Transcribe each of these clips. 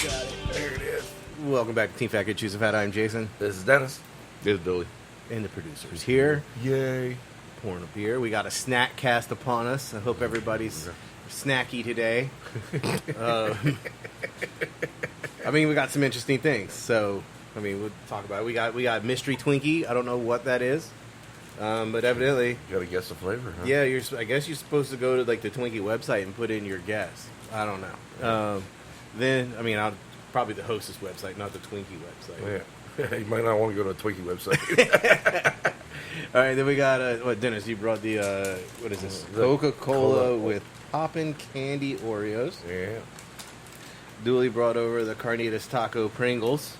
Got it. There it is. Welcome back to Team Fat Kid Choose a Fat. I'm Jason. This is Dennis. This is Billy. And the producer's here. Yay. Pouring a beer. We got a snack cast upon us. I hope everybody's snacky today. I mean, we got some interesting things. So, I mean, we'll talk about it. We got Mystery Twinkie. I don't know what that is. But evidently... You gotta guess the flavor, huh? Yeah, I guess you're supposed to go to like the Twinkie website and put in your guess. I don't know. Then, I mean, probably the Hostess website, not the Twinkie website. Yeah. You might not want to go to a Twinkie website. All right, then we got, what, Dennis, you brought the, what is this? Coca-Cola with Poppin candy Oreos. Yeah. Dooley brought over the Carnitas Taco Pringles.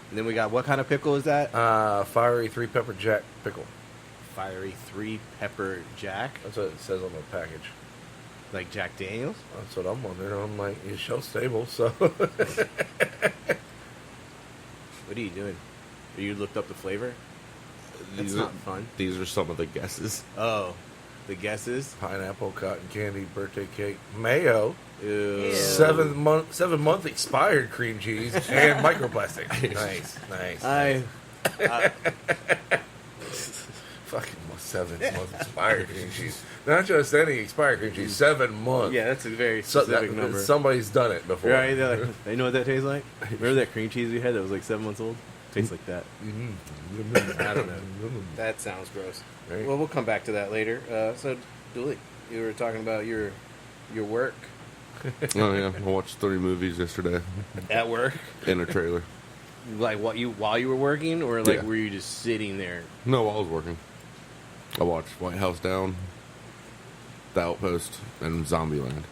And then we got, what kind of pickle is that? Fiery 3-pepper jack pickle. Fiery 3-pepper jack? That's what it says on the package. Like Jack Daniels? That's what I'm wondering. I'm like, it's shelf stable, so. What are you doing? You looked up the flavor? That's not fun. These are some of the guesses. Oh, the guesses? Pineapple, cotton candy, birthday cake, mayo, Ew. 7-month expired cream cheese, and microplastic. Nice. Fucking 7-month expired cream cheese. Not just any expired cream cheese, 7 months. Yeah, that's a very specific number. Somebody's done it before. Right? They're like, they know what that tastes like? Remember that cream cheese we had that was like 7 months old? Tastes like that. I don't know. That sounds gross. Right. Well, we'll come back to that later. So, Dooley, you were talking about your work. Oh yeah, I watched 3 movies yesterday At work? in a trailer. Like while you were working, or like Yeah. were you just sitting there? No, while I was working, I watched White House Down, The Outpost, and Zombieland.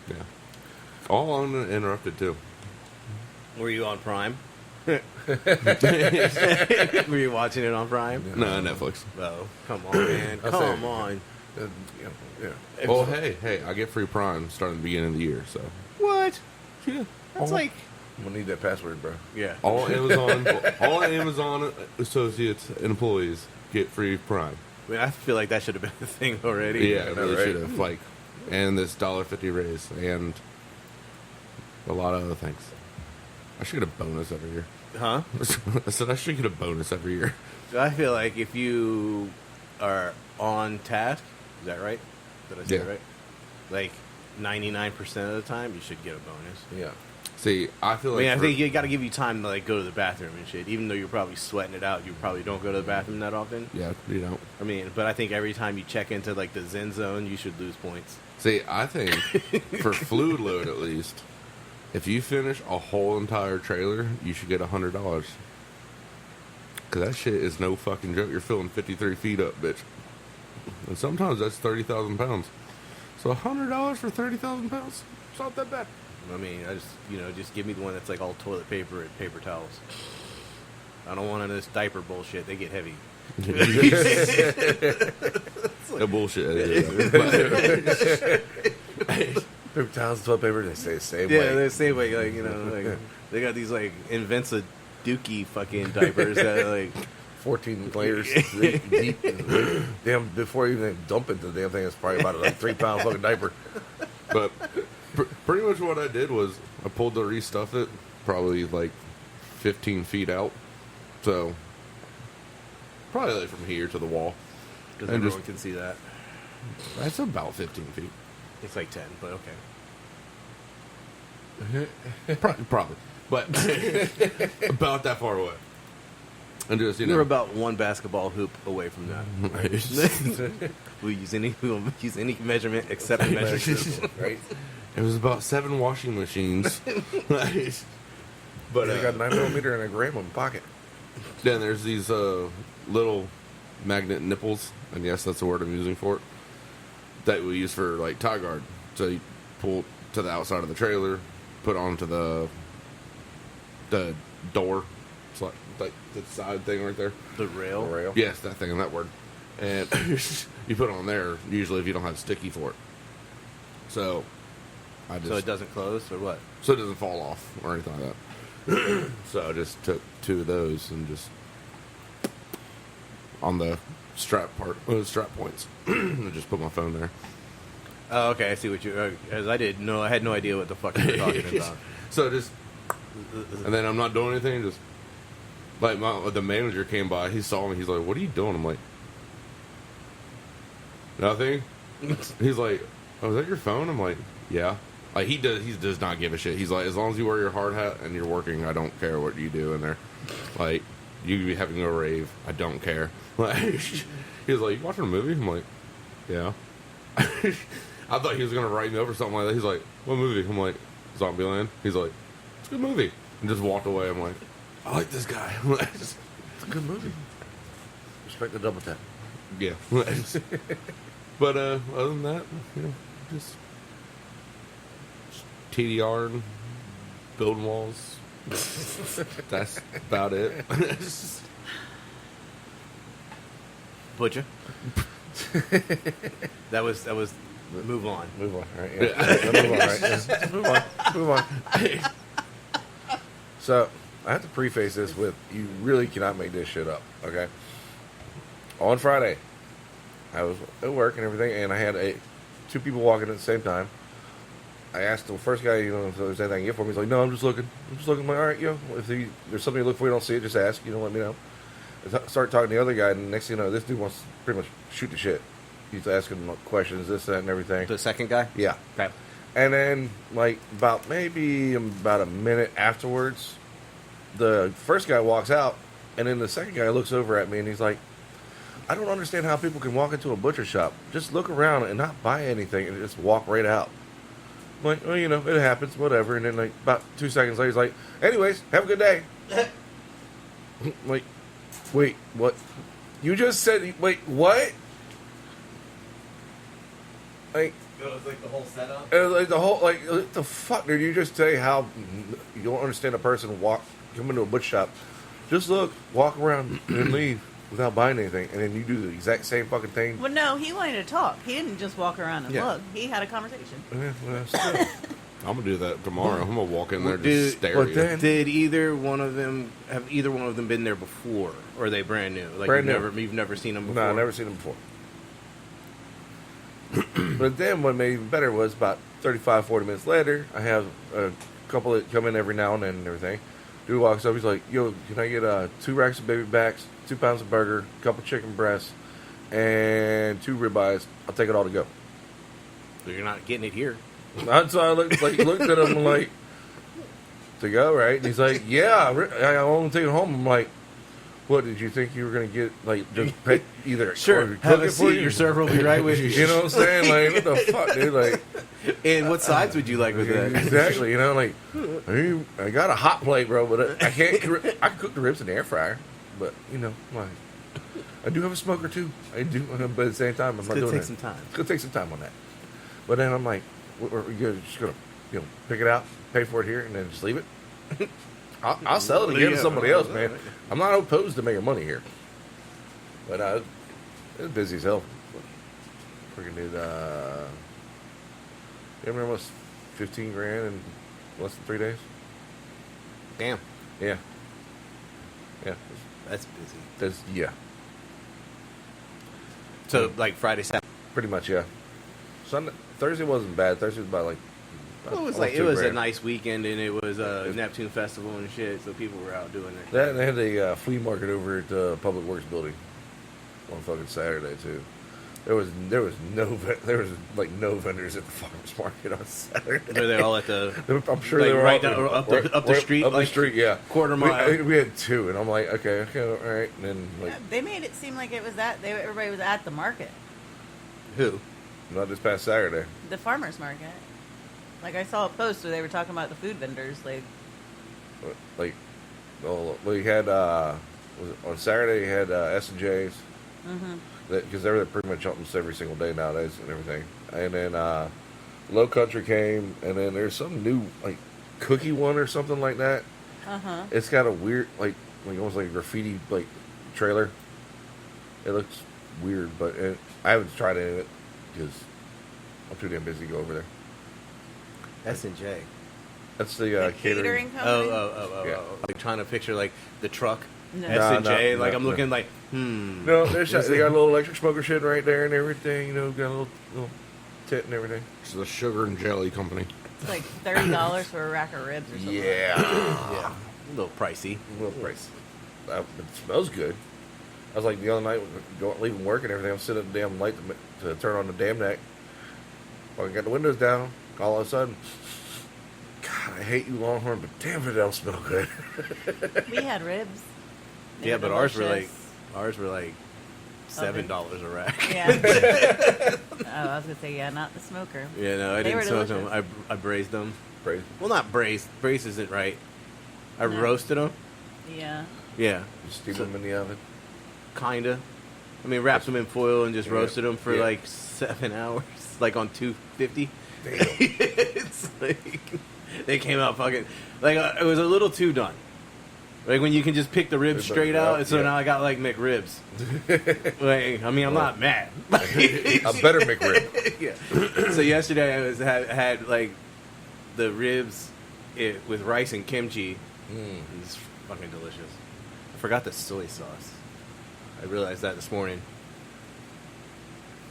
Yeah, all uninterrupted too. Were you on Prime? Were you watching it on Prime? No, Netflix. Oh, come on, man. Come on. Yeah. Well, hey, I get free Prime starting at the beginning of the year, so What? yeah. That's like... I'm going to need that password, bro. Yeah. All Amazon associates and employees get free Prime. I mean, I feel like that should have been a thing already. Yeah, it really right? should have. Like, and this $1.50 raise, and a lot of other things. I should get a bonus every year. Huh? I said I should get a bonus every year. I feel like if you are on task, is that right? Did I say it Yeah. right? Like 99% of the time, you should get a bonus. Yeah. See, I feel I like mean, I think you got to give you time to like go to the bathroom and shit. Even though you're probably sweating it out, you probably don't go to the bathroom that often. yeah, you know. I mean, but I think every time you check into like the Zen zone, you should lose points. See, I think for fluid load at least, if you finish a whole entire trailer, you should get $100. Because that shit is no fucking joke. You're filling 53 feet up, bitch. And sometimes that's 30,000 pounds. So $100 for 30,000 pounds? It's not that bad. I mean, just give me the one that's like all toilet paper and paper towels. I don't want any of this diaper bullshit. They get heavy. No bullshit. Paper towels, toilet paper, they say the same Yeah, way. they're the same way. Like, like they got these like Invenza Dookie fucking diapers that are like 14 layers deep. Damn, before you even dump into the damn thing, it's probably about a 3-pound fucking diaper. But pretty much what I did was I pulled to restuff it probably like 15 feet out. So probably like from here to the wall. because And everyone just- can see that. That's about 15 feet. It's like 10, but okay. Probably. But about that far away. And just, you We're know. about one basketball hoop away from that. We'll use any measurement except the measuring system. Right? It was about 7 washing machines. But They got 9mm and a gram in the pocket. then there's these little magnet nipples, and yes, that's the word I'm using for it, that we use for like tie guard. So you pull to the outside of the trailer, put onto the door. It's like the side thing right there. The rail. Rail. Yes, that thing, that word. And you put it on there, usually if you don't have sticky for it. So I just So it doesn't close, or what? so it doesn't fall off or anything like that. So I just took 2 of those and just on the strap points, and just put my phone there. Oh, okay. I see what you. As I had no idea what the fuck you were talking about. So just And then I'm not doing anything. Just like the manager came by. He saw me. He's like, "What are you doing?" I'm like, "Nothing." He's like, "Oh, is that your phone?" I'm like, "Yeah." Like he does not give a shit. He's like, as long as you wear your hard hat and you're working, I don't care what you do in there. Like, you could be having a rave, I don't care. Like, he was like, "You watching a movie?" I'm like, "Yeah." I thought he was gonna write me up or something like that. He's like, "What movie?" I'm like, "Zombieland." He's like, "It's a good movie," and just walked away. I'm like, "I like this guy." It's a good movie. Respect the double tap. Yeah. But other than that, just TDR and building walls. That's about it. Butcher. that was move on. Move on, right? Yeah. Move on, right? Yeah. Move on. So, I have to preface this with, you really cannot make this shit up, okay? On Friday, I was at work and everything, and I had two people walking at the same time. I asked the first guy, if there's anything I can get for me. He's like, "No, I'm just looking." I'm like, "All right, if there's something you look for, you don't see it, just ask. Let me know." I start talking to the other guy, and next thing you know, this dude wants to pretty much shoot the shit. He's asking questions, this, that, and everything. The second guy? Yeah. Okay. And then, about a minute afterwards, the first guy walks out, and then the second guy looks over at me, and he's like, "I don't understand how people can walk into a butcher shop, just look around and not buy anything, and just walk right out." I'm like, "Well, it happens, whatever." And then, about 2 seconds later, he's like, "Anyways, have a good day." I'm like, wait, what? You just said, wait, what? Like, It was like the whole setup? What the fuck, dude? You just say how you don't understand a person come into a butcher shop, just look, walk around, and leave without buying anything, and then you do the exact same fucking thing. Well, no, he wanted to talk. He didn't just walk around and Yeah. look. He had a conversation. Yeah, well, still. I'm gonna do that tomorrow. I'm gonna walk in there and Dude, just stare but at you. then- Did either one of them been there before, or are they brand new? Like Brand new. You've never seen them before. No, I've never seen them before. But then what made it even better was about 35, 40 minutes later, I have a couple that come in every now and then and everything. Dude walks up, he's like, "Yo, can I get 2 racks of baby backs, 2 pounds of burger, a couple chicken breasts, and 2 ribeyes? I'll take it all to go." So you're not getting it here. So I looked at him like, "To go, right?" And he's like, "Yeah, I want to take it home." I'm like, "What, did you think you were going to get, just pay either or Have cook a it for seat. Your server will be right with you. You know what I'm saying? Like, what the fuck, dude? Like, And what sides would you like with that? exactly. I got a hot plate, bro, but I can't. I can cook the ribs in the air fryer, but like, I do have a smoker too. I do, but at the same time, I'm not doing take that. some time. It's gonna take some time on that. But then I'm like, we're just gonna, pick it out, pay for it here, and then just leave it. I'll sell it and give it to somebody else, man. I'm not opposed to making money here. But it was busy as hell. Freaking did, you remember almost 15 grand in less than 3 days? Damn, Yeah. Yeah. that's busy. Yeah. So like Friday, Saturday. Pretty much, yeah. Thursday wasn't bad. Thursday was about Well, it was almost like it 2 was a grand. nice weekend, and it was Neptune Festival and shit. So people were out doing their That, and they had a flea market over at the Public Works building on fucking Saturday too. There was no vendors at the farmers market on Saturday. Were they all at the? I'm sure Like they were right all, down- up the street, Up the like, street, yeah. quarter mile? We had 2, and I'm like, okay, all right. And then They made it seem like it was everybody was at the market, Who? not this past Saturday. the farmers market. Like I saw a post where they were talking about the food vendors. We had on Saturday. You had S&J's. Because they're pretty much almost every single day nowadays and everything. And then Low Country came, and then there's some new cookie one or something like that. It's got a weird almost like a graffiti trailer. It looks weird, but I haven't tried any of it because I'm too damn busy to go over there. S&J. That's the The catering. company. Yeah. Like trying to picture like the truck. No. S&J. No, like no, I'm no. looking like No, they got a little electric smoker shit right there and everything. Got a little tit and everything. It's the sugar and jelly company. It's like $30 for a rack of ribs or something. Yeah. Yeah, a little pricey. A little pricey. It smells good. I was like the other night, leaving work and everything, I'm sitting at the damn light to turn on the damn neck. Well, I got the windows down. All of a sudden, God, I hate you, Longhorn, but damn it, they don't smell good. We had ribs. They Yeah, were but ours were delicious. like $7 a rack. Yeah. Oh, I was gonna say not the smoker. Yeah, no, I They didn't were smoke them. delicious. I braised them. Praise. Well, not braised. Braised isn't right. I No. roasted them. Yeah. Yeah, You steam them in the oven. kinda. I mean, wrapped them in foil and just Yeah. roasted them for Yeah. like 7 hours, like on 250. Damn. It's like they came out fucking like it was a little too done. Like when you can just pick the ribs It's like, straight out, and so yeah. now I got like McRibs. Like, I mean, I'm not mad. A better McRib. Yeah. So yesterday I had like the ribs with rice and kimchi. It's fucking delicious. I forgot the soy sauce. I realized that this morning.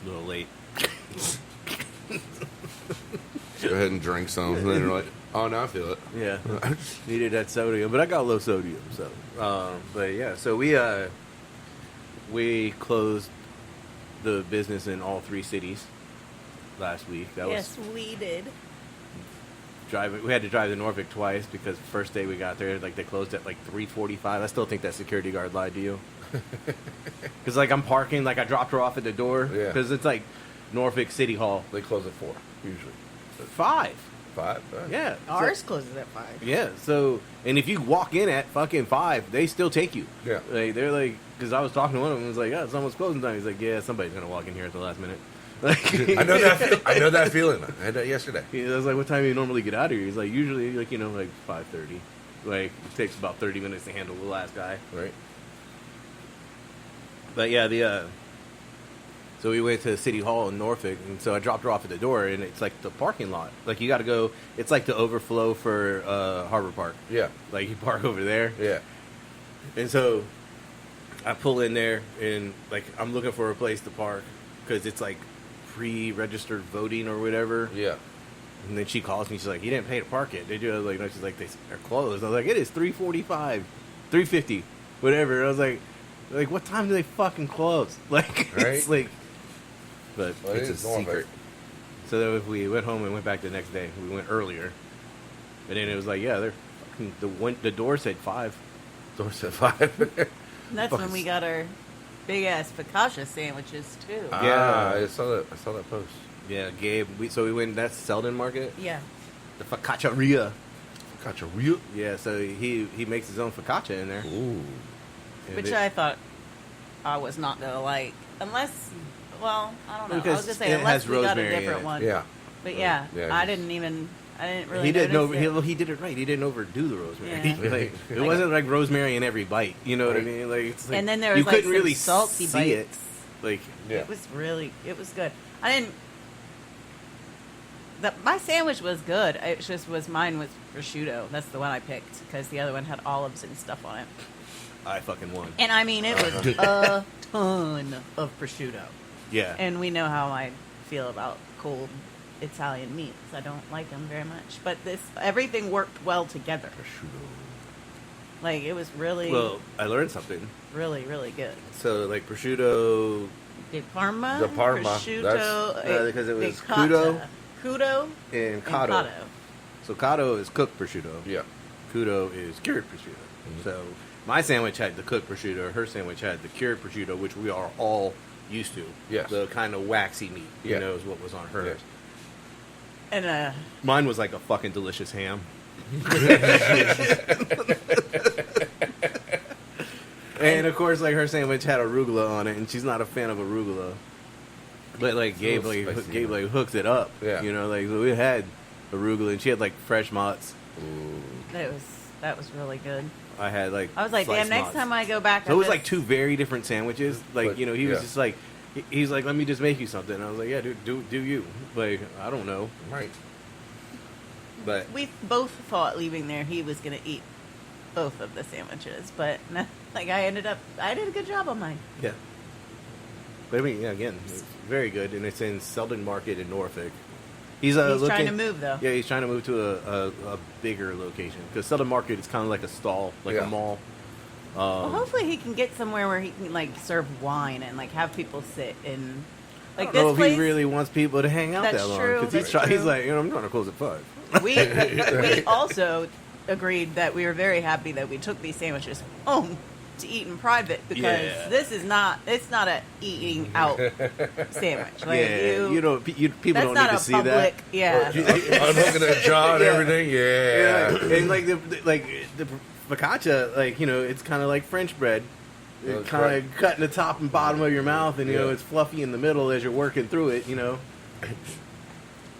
A little late. Go ahead and drink some. And then you're like, oh, now I feel it. Yeah, needed that sodium, but I got low sodium. So, but yeah, so we closed the business in all 3 cities last week. That Yes, we did. was we had to drive to Norfolk twice because the first day we got there, like they closed at like 3:45. I still think that security guard lied to you. Because like I'm parking, like I dropped her off at the door. Yeah. Because it's like Norfolk City Hall. They close at 4, usually. 5. 5? Yeah. Ours closes at 5. Yeah, so, and if you walk in at fucking 5, they still take you. Yeah. Like, they're like, because I was talking to one of them, and was like, yeah, it's almost closing time. He's like, yeah, somebody's going to walk in here at the last minute. Like, I know that. I know that feeling. I had that yesterday. I was like, what time do you normally get out of here? He's like, usually, like, like 5:30. Like, it takes about 30 minutes to handle the last guy. Right. But yeah, so we went to City Hall in Norfolk, and so I dropped her off at the door, and it's like the parking lot. Like, you got to go, it's like the overflow for Harbor Park. Yeah. Like, you park over there. Yeah. And so I pull in there, and like I'm looking for a place to park because it's like pre-registered voting or whatever. Yeah. And then she calls me. She's like, "You didn't pay to park it, did you?" I was like, "No." She's like, "They're closed." I was like, "It is 3:45, 3:50, whatever." I was like, what time do they fucking close? Like, Right. it's like, but Well, it it's a is Norfolk. secret. So then if we went home and went back the next day. We went earlier, and then it was like, yeah, they're fucking the door said 5. Door said 5. That's when we got our big ass focaccia sandwiches too. Yeah. I saw that. I saw that post. Yeah, Gabe. So we went. That's Selden Market. Yeah. The focacceria. Got your real. Yeah, so he makes his own focaccia in there. Ooh. And Which it- I thought I was not gonna like, unless, well, I don't know. I Because was gonna say it unless has we got a rosemary in different it. one. Yeah. But yeah, Yeah, I he's- didn't really. he didn't notice over. it. He did it right. He didn't overdo the rosemary. Yeah. Like, it wasn't like rosemary in every bite. You know what I mean? Like, it's like And then there was you like couldn't some really salty see it. bites. Like, Yeah. It was good. I didn't. My sandwich was good. It just mine was prosciutto. That's the one I picked because the other one had olives and stuff on it. I fucking won. And I mean, it was a ton of prosciutto. Yeah. And we know how I feel about cold Italian meats. I don't like them very much. But everything worked well together. Like, it was really, Well, I learned something. really, really good. So like prosciutto. De Parma, De Parma, prosciutto, because it was ricotta, Cudo, And cotto. So cotto is cooked prosciutto. Yeah. Cudo is cured prosciutto. So my sandwich had the cooked prosciutto. Her sandwich had the cured prosciutto, which we are all used to. Yes. The kind of waxy meat. Yeah. You know, is what was on hers. And Mine was like a fucking delicious ham. And of course, like her sandwich had arugula on it, and she's not a fan of arugula. But like Gabe, little spicy. Gabe hooks it up. Yeah. You know, like so we had arugula, and she had like fresh mozz. that was really good. I had like I was like, damn, sliced next mozz. time I go back, So it was like 2 very different sandwiches. Like, But, you know, he was yeah. just like, he's like, let me just make you something. And I was like, yeah, dude, do you? Like, I don't know. Right. But we both thought leaving there he was going to eat both of the sandwiches, but like I did a good job on mine. yeah. But I mean, yeah, again, it's very good. And it's in Selden Market in Norfolk. He's trying to move, though. Yeah, he's trying to move to a bigger location because Southern Market is kind of like a stall, like a mall. Well, hopefully he can get somewhere where he can like serve wine and like have people sit in. Like I this don't know if place, he really wants people to hang out That's that long true, because that's he's true. like, I'm trying to close at 5. we also agreed that we were very happy that we took these sandwiches home to eat in private because it's not a eating out sandwich. Like people that's don't not need a to see public, that. yeah. I'm looking at John and everything. Yeah. And like the focaccia, like it's kind of like French bread. It's kind of cutting the top and bottom of your mouth, and it's fluffy in the middle as you're working through it.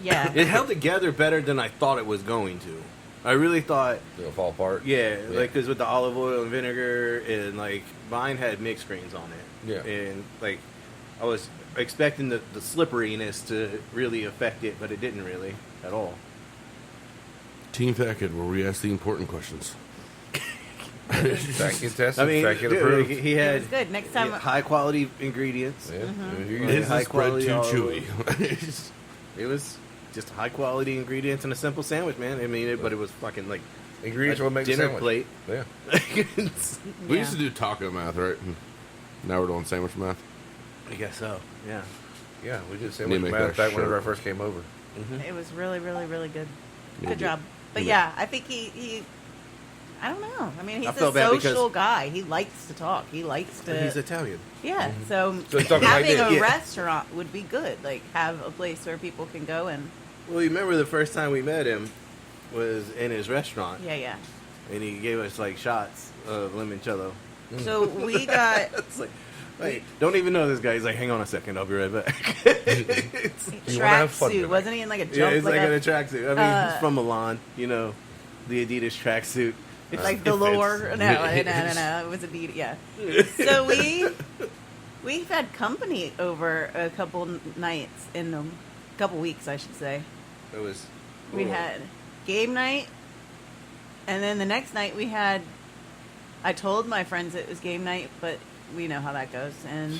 Yeah. It held together better than I thought it was going to. I really thought It'll fall apart. Yeah, like because with the olive oil and vinegar, and like mine had mixed greens on it. Yeah. And like I was expecting the slipperiness to really affect it, but it didn't really at all. Team Fackett, where we ask the important questions. Vacuum tested. I mean, vacuum dude, approved. he It had was good. Next time, high quality ingredients. Yeah. Is high this bread quality too olive chewy? It was just high quality ingredients and a simple sandwich, man. I mean, but it was fucking like Ingredients a will make dinner a sandwich. plate. Yeah. We used to do taco math, right? And now we're doing sandwich math. I guess so. Yeah. Yeah, we did Need sandwich to make math that back whenever I shirt. first came over. it was really, really, really good. Yeah, Good job. But yeah. yeah, I think he I don't know. I mean, I he's felt a bad because- social guy. He likes to talk. He likes to. He's Italian. Yeah, so, So he's talking like having this. a Yeah. restaurant would be good. Like, have a place where people can go and. Well, you remember the first time we met him was in his restaurant, Yeah. and he gave us like shots of limoncello. So we got It's like, wait, don't even know this guy. He's like, hang on a second, I'll be right back. It's- You wanna have fun tracksuit. tonight. Wasn't he in like a jump? yeah, it's like in a, a tracksuit. I mean, he's from Milan, the Adidas tracksuit. like It the fits. lore. No. It was a beat. Yeah. So we've had company over a couple nights in a couple weeks, I should say. It was. We had game night, and then the next night we had. I told my friends it was game night, but we know how that goes, and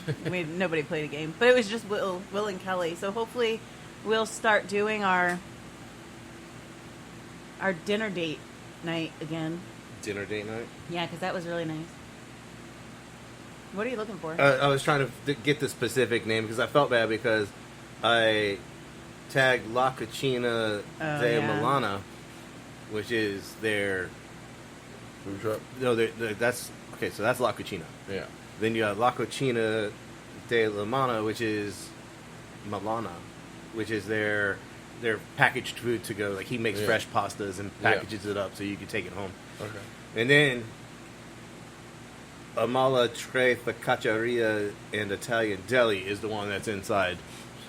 nobody played a game. But it was just Will and Kelly. So hopefully, we'll start doing our dinner date night again. dinner date night. Yeah, because that was really nice. What are you looking for? I was trying to get the specific name because I felt bad because I tagged La Cucina de yeah. Milana, which is their. Food truck. No, that's okay. So that's La Cucina. Yeah. Then you have La Cucina de La Mana, which is Milana, which is their packaged food to go. Like he makes Yeah. fresh pastas and Yeah. packages it up so you can take it home. Okay. And then Amala Tre Focacceria and Italian Deli is the one that's inside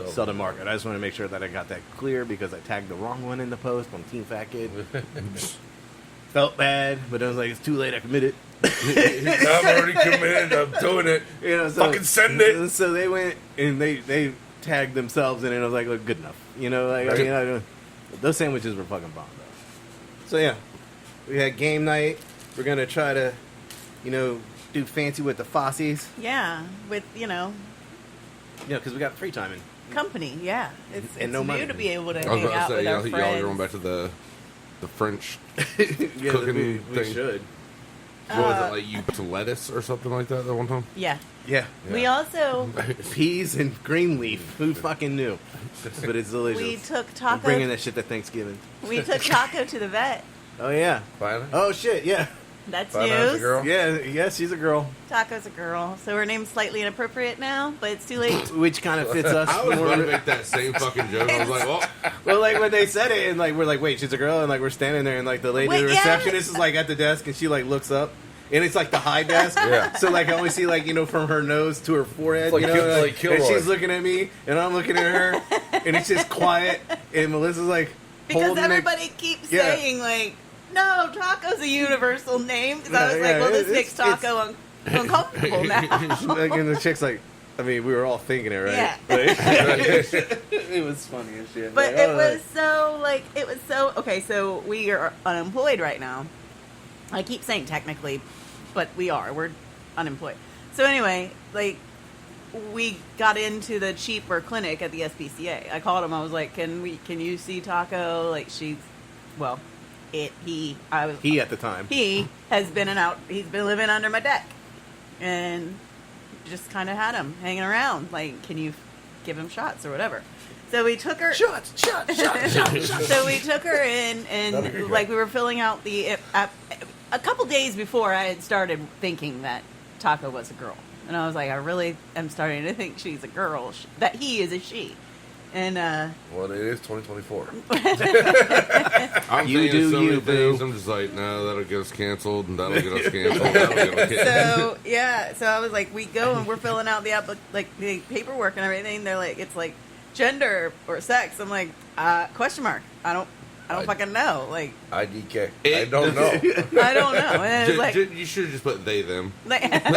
Southern Market. I just want to make sure that I got that clear because I tagged the wrong one in the post on Team Fat Kid. Felt bad, but I was like, it's too late. I committed. I'm already committed. I'm doing it. Fucking send it. So they went and they tagged themselves in it. And I was like, look, good enough. Like I mean, those sandwiches were fucking bomb though. So yeah, we had game night. We're gonna try to, do fancy with the Fossies. yeah, with Because we got free time in. company. Yeah, it's And no new money. to be able to I was hang about out to say, with our y'all friends. are going back to the French. Yeah, Cooking we thing. should. What was it, like you put lettuce or something like that one time? Yeah. Yeah. We also Peas and green leaf. Who fucking knew? But it's delicious. we took I'm bringing Taco. that shit to Thanksgiving. We took Taco to the vet. Oh yeah. Finally. Oh shit. Yeah. That's Five Nights a news. Girl? Yeah. Yeah. She's a girl, Taco's a girl, so her name's slightly inappropriate now, but it's too late. which kind of fits us. I was more. going to make that same fucking joke. I was like, well, Well, like when they said it, and like we're like, wait, she's a girl, and like we're standing there, and like the lady, Wait, the yeah. receptionist is like at the desk, and she like looks up, and it's like the high desk. Yeah. So like I only see like from her nose to her forehead, It's like and Kilroy. she's looking at me, and I'm looking at her, and it's just quiet, and Melissa's like Because holding everybody keeps Yeah. saying, like, no, Taco's a universal name. Because I was Yeah, like, well, this it's- makes Taco uncomfortable now. like, and the chick's like, I mean, we were all thinking it, right? Yeah. Like, it was funny as shit. But Like, it oh, was so, okay, so we are unemployed right now. I keep saying technically, but we're unemployed. So anyway, like, we got into the cheaper clinic at the SPCA. I called him. I was like, can you see Taco? Like he at the time. He has been he's been living under my deck. And just kind of had him hanging around. Like, can you give him shots or whatever? So we took her. Shots. So we took her in, and like we were filling out a couple days before, I had started thinking that Taco was a girl, and I was like, I really am starting to think she's a girl, that he is a she, and well, it is 2024. I'm You thinking do so many you, things. boo. I'm just like, no, that'll get us canceled, and that'll get us canceled. That'll get us so yeah, so I was like, we go and we're filling out the paperwork and everything. They're like, it's like gender or sex. I'm like, question mark. I don't fucking know. Like, IDK. I don't know. I don't know. And it was like, you should have just put they them. like and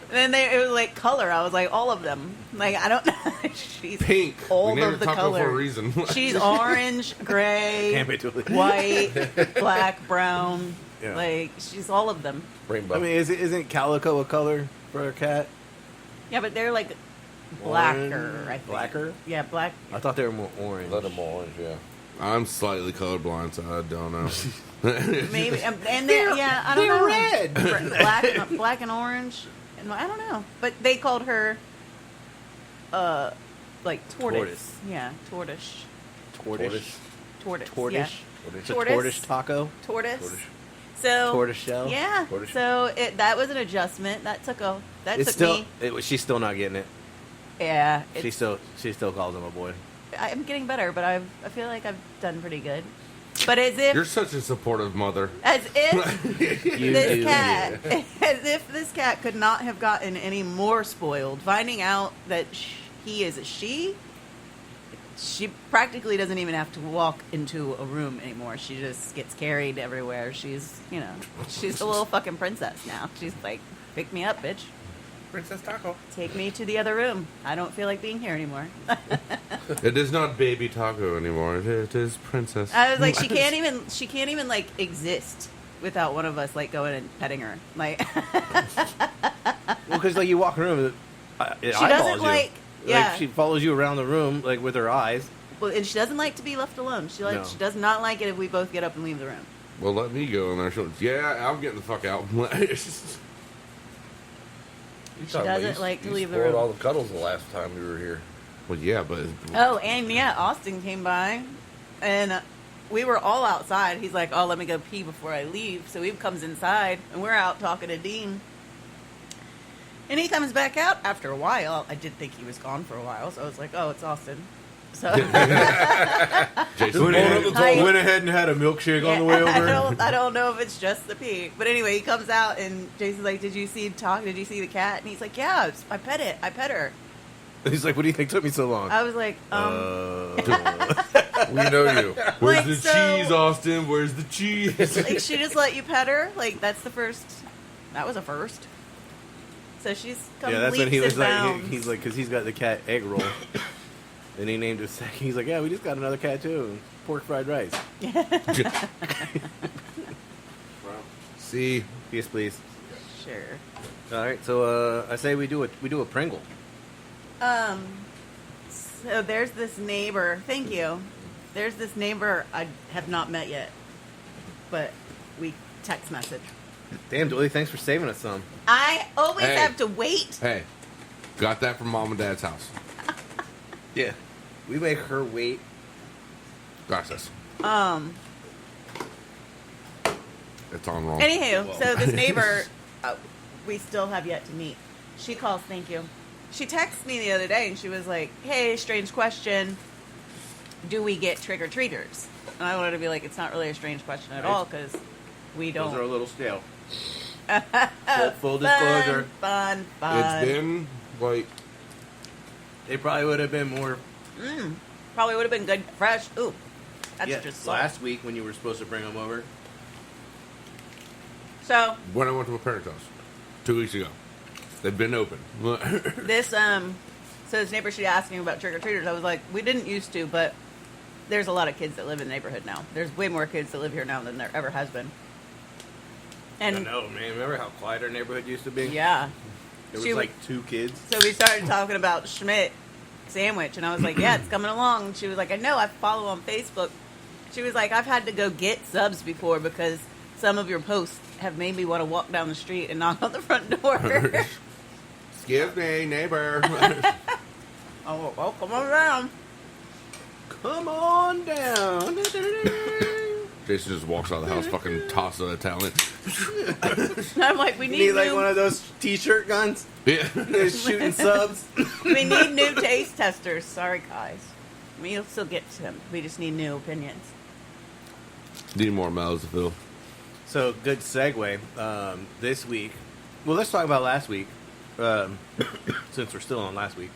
then it was like color. I was like, all of them. Like, I don't know. She's Pink. all we named of the Taco color for a reason. She's orange, gray, Can't wait to leave. white, black, brown. Yeah. Like, she's all of them. Rainbow. I mean, isn't calico a color for a cat? Yeah, but they're like blacker. I think. Blacker? Yeah, black. I thought they were more orange. let them orange, yeah. I'm slightly colorblind, so I don't know. Maybe, and they're I don't they're know. red. Black and orange, and I don't know. But they called her, like tortoise. Yeah, tortoise. Tortoise. Tortoise. Tortoise. Yeah. It's a Tortoise. tortoise taco. Tortoise. Tortoise. So Tortoise shell. Yeah. Tortoise. So that was an adjustment. That took me. She's still not getting it. Yeah. She still calls him a boy. I'm getting better, but I feel like I've done pretty good. But as if You're such a supportive mother. As if You this do, cat, as if this cat could not have gotten any more spoiled. Finding out that he is a she practically doesn't even have to walk into a room anymore. She just gets carried everywhere. She's a little fucking princess now. She's like, pick me up, bitch. Princess Taco. Take me to the other room. I don't feel like being here anymore. It is not baby taco anymore. It is princess. I was like, she can't even like exist without one of us like going and petting her. Like, Well, because like you walk in the room, it she eyeballs doesn't you. like, yeah. Like she follows you around the room like with her eyes. Well, and she doesn't like to be left alone. She No. does not like it if we both get up and leave the room. Well, let me go in there. Yeah, I'm getting the fuck out. She doesn't like to leave the spoiled room. all the cuddles the last time we were here. Well, yeah, but Oh, and yeah, Austin came by, and we were all outside. He's like, "Oh, let me go pee before I leave." So he comes inside, and we're out talking to Dean. And he comes back out after a while. I did think he was gone for a while, so I was like, "Oh, it's Austin." So Jason, Went ahead and had a milkshake on the way over. I don't know if it's just the pee, but anyway, he comes out and Jason's like, "Did you see the cat?" And he's like, "Yeah, I pet her." He's like, "What do you think took me so long?" I was like, We know you. where's Like, the so- cheese, Austin? Where's the cheese? like, she just let you pet her? Like, that's the first. That was a first. So she's come Yeah, that's when he leaps was and like, bounds. he's like, because he's got the cat egg roll, and he named his second. He's like, "Yeah, we just got another cat too, pork fried rice." See, Yes, please. Sure. All right, so I say we do a Pringle. So there's this neighbor. Thank you. There's this neighbor I have not met yet, but we text message. Damn, Doily, thanks for saving us some. I always Hey. have to wait. hey, got that from mom and dad's house. Yeah, we make her wait. Got this. It's on wrong. Anywho, Whoa. so this neighbor, we still have yet to meet. She calls, thank you. She texted me the other day and she was like, "Hey, strange question. Do we get trick-or-treaters?" And I wanted to be like, it's not really a strange question at all because we don't. Those are a little stale. Full disclosure, Fun. It's been like they probably would have been more. Probably would have been good fresh. Ooh, that's Yeah, just salt. last week when you were supposed to bring them over. So when I went to my parents' house 2 weeks ago. They've been open. this so this neighbor, she asked me about trick-or-treaters. I was like, we didn't used to, but there's a lot of kids that live in the neighborhood now. There's way more kids that live here now than there ever has been. I And know, man. Remember how quiet our neighborhood used to be? yeah, There was She- like 2 kids. So we started talking about Schmidt sandwich, and I was like, yeah, it's coming along. And she was like, I know, I follow on Facebook. She was like, I've had to go get subs before because some of your posts have made me want to walk down the street and knock on the front door. Excuse me, neighbor. Oh, well, come on down. Come on down. Jason just walks out of the house, fucking tosses a Italian. And I'm like, we You need need like new, one of those t-shirt guns? Yeah. Just shooting subs. we need new taste testers. Sorry, guys. We'll still get to them. We just need new opinions. Need more mouths to fill. So, good segue. This week, well, let's talk about last week, since we're still on last week,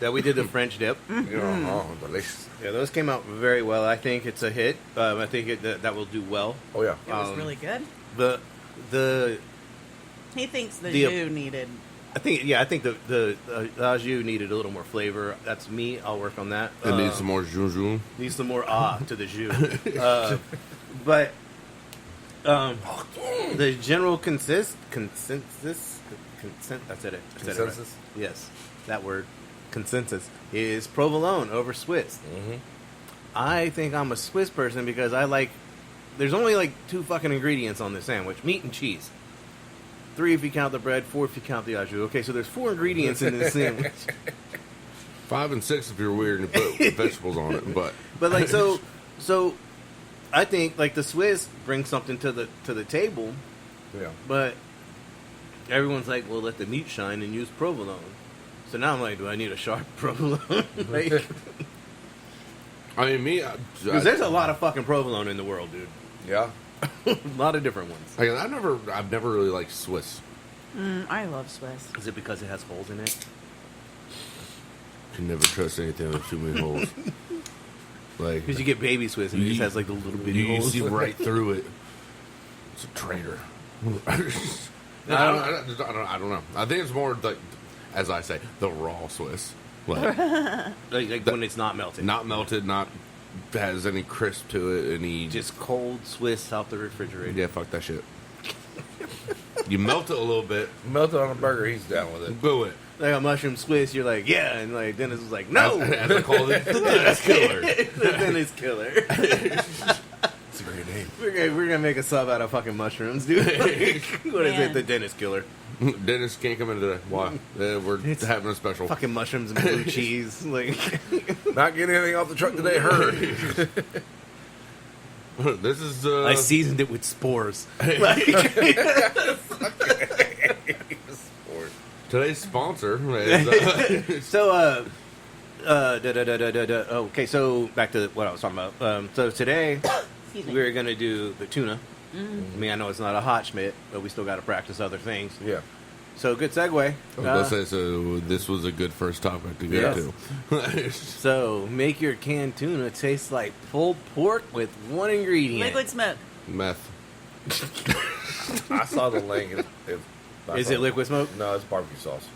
that we did the French dip. Delicious. Yeah, those came out very well. I think it's a hit. I think that will do well. Oh yeah. It was really good. The He thinks the the- jus needed. I think the au jus needed a little more flavor. That's me. I'll work on that. It needs some more jujun. Needs some more to the jus. But the general consensus. I said it. I said it right. Consensus? Yes, that word. Consensus is provolone over Swiss. Mm-hmm. I think I'm a Swiss person because I like. There's only like 2 fucking ingredients on this sandwich: meat and cheese. 3 if you count the bread, 4 if you count the au jus. Okay, so there's 4 ingredients in this sandwich. 5 and 6 if you're weird and you put vegetables on it, but But like so I think like the Swiss bring something to the table, Yeah. but everyone's like, well, let the meat shine and use provolone. So now I'm like, do I need a sharp provolone? Like, I mean, me, because there's a lot of fucking provolone in the world, dude. Yeah. A lot of different ones. I've never really liked Swiss. I love Swiss. Is it because it has holes in it? Can never trust anything with too many holes. Like Because you get baby Swiss and it just has like the little bitty you holes. see right through it. It's a traitor. I don't know. I think it's more like, as I say, the raw Swiss. Like, like when it's not melted. not melted, not has any crisp to it, any Just cold Swiss out the refrigerator. yeah, fuck that shit. You melt it a little bit, Melt it on a burger, he's down with it. boo it. Like a mushroom Swiss, you're like, yeah. And like Dennis was like, no. As I call it, the Dennis killer. The Dennis killer. It's a great name. We're gonna make a sub out of fucking mushrooms, dude. What is Man. it? The Dennis killer. Dennis can't come in today. Why? We're having a special. Fucking mushrooms and blue cheese. Like, Not getting anything off the truck today, heard. This is. I seasoned it with spores. Today's sponsor is, So, okay, so back to what I was talking about. So today, Excuse me. we're gonna do the tuna. I mean, I know it's not a hot Schmidt, but we still got to practice other things. Yeah. So, good segue. let's say so. This was a good first topic to get to. So, make your canned tuna taste like pulled pork with one ingredient. Liquid smoke. Meth. I saw the link. Is it liquid smoke? No, it's barbecue sauce.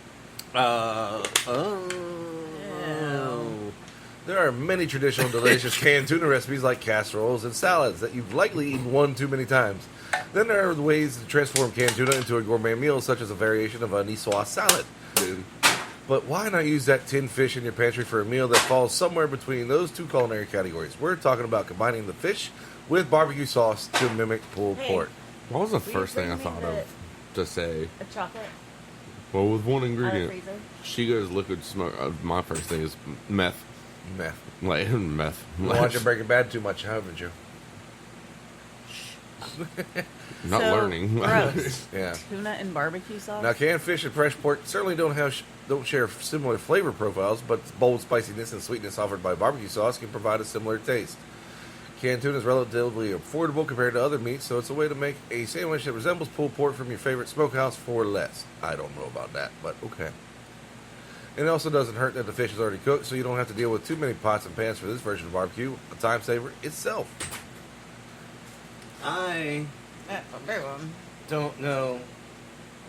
There are many traditional delicious canned tuna recipes like casseroles and salads that you've likely eaten one too many times. Then there are ways to transform canned tuna into a gourmet meal, such as a variation of a niçoise salad. Dude. But why not use that tinned fish in your pantry for a meal that falls somewhere between those 2 culinary categories? We're talking about combining the fish with barbecue sauce to mimic pulled Hey. pork. What was the Will you first thing I bring me thought of to say? A chocolate Well, with one out of ingredient. freezer. She goes liquid smoke. My first thing is meth. Meth. Like meth. You watch Breaking Bad too much, haven't you? Not So, learning. Gross. Yeah. Tuna and barbecue sauce. Now, canned fish and fresh pork certainly don't share similar flavor profiles, but the bold spiciness and sweetness offered by barbecue sauce can provide a similar taste. Canned tuna is relatively affordable compared to other meats, so it's a way to make a sandwich that resembles pulled pork from your favorite smokehouse for less. I don't know about that, but okay. And it also doesn't hurt that the fish is already cooked, so you don't have to deal with too many pots and pans for this version of barbecue. A time saver itself. I That's a big one. don't know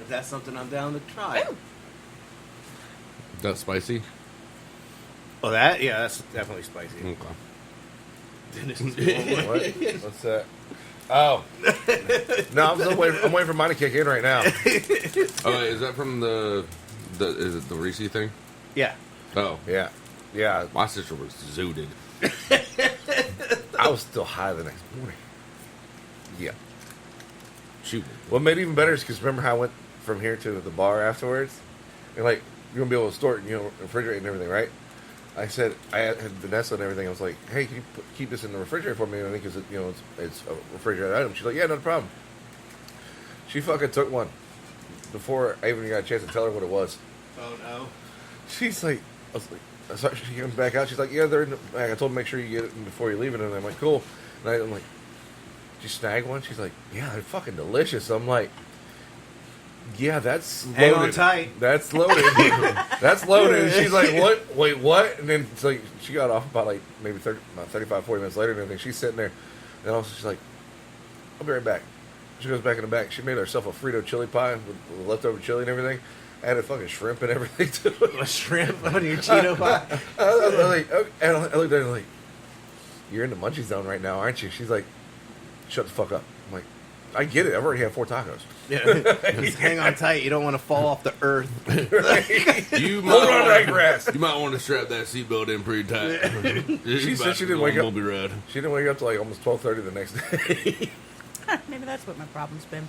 if that's something I'm down to try. Ooh. That's spicy. Oh, that? Yeah, that's definitely spicy. Okay. Dennis is What? What's that? Oh. No, I'm waiting for mine to kick in right now. Oh, is that from the Is it the Reese thing? Yeah. Oh, Yeah. Yeah. my sister was zooted. I was still high the next morning. Yeah. Shoot. What made it even better is because remember how I went from here to the bar afterwards? And like, you're going to be able to store it, refrigerate and everything, right? I said, I had Vanessa and everything. I was like, hey, can you keep this in the refrigerator for me? I think because it's a refrigerated item. She's like, yeah, no problem. She fucking took one before I even got a chance to tell her what it was. Oh no. She's like, I was like, so she comes back out. She's like, yeah, they're in the bag. I told her make sure you get it before you leave it. And I'm like, cool. And I'm like, did you snag one? She's like, yeah, they're fucking delicious. I'm like, yeah, that's loaded. Hang on tight. That's loaded. That's loaded. And she's like, what? Wait, what? And then it's like, she got off about like maybe 35, 40 minutes later and everything. She's sitting there. And also she's like, I'll be right back. She goes back in the back. She made herself a Frito chili pie with leftover chili and everything. Added fucking shrimp and everything to it. A shrimp on your Cheeto pie. I was like, okay. And I looked at her like, you're in the munchie zone right now, aren't you? She's like, shut the fuck up. I'm like, I get it. I've already had 4 tacos. Yeah. Just hang on tight. You don't want to fall off the earth. You Hold on to that grass. You might want to strap that seatbelt in pretty tight. She said she didn't wake up. Be ride. She didn't wake up till like almost 12:30 the next day. Maybe that's what my problem's been.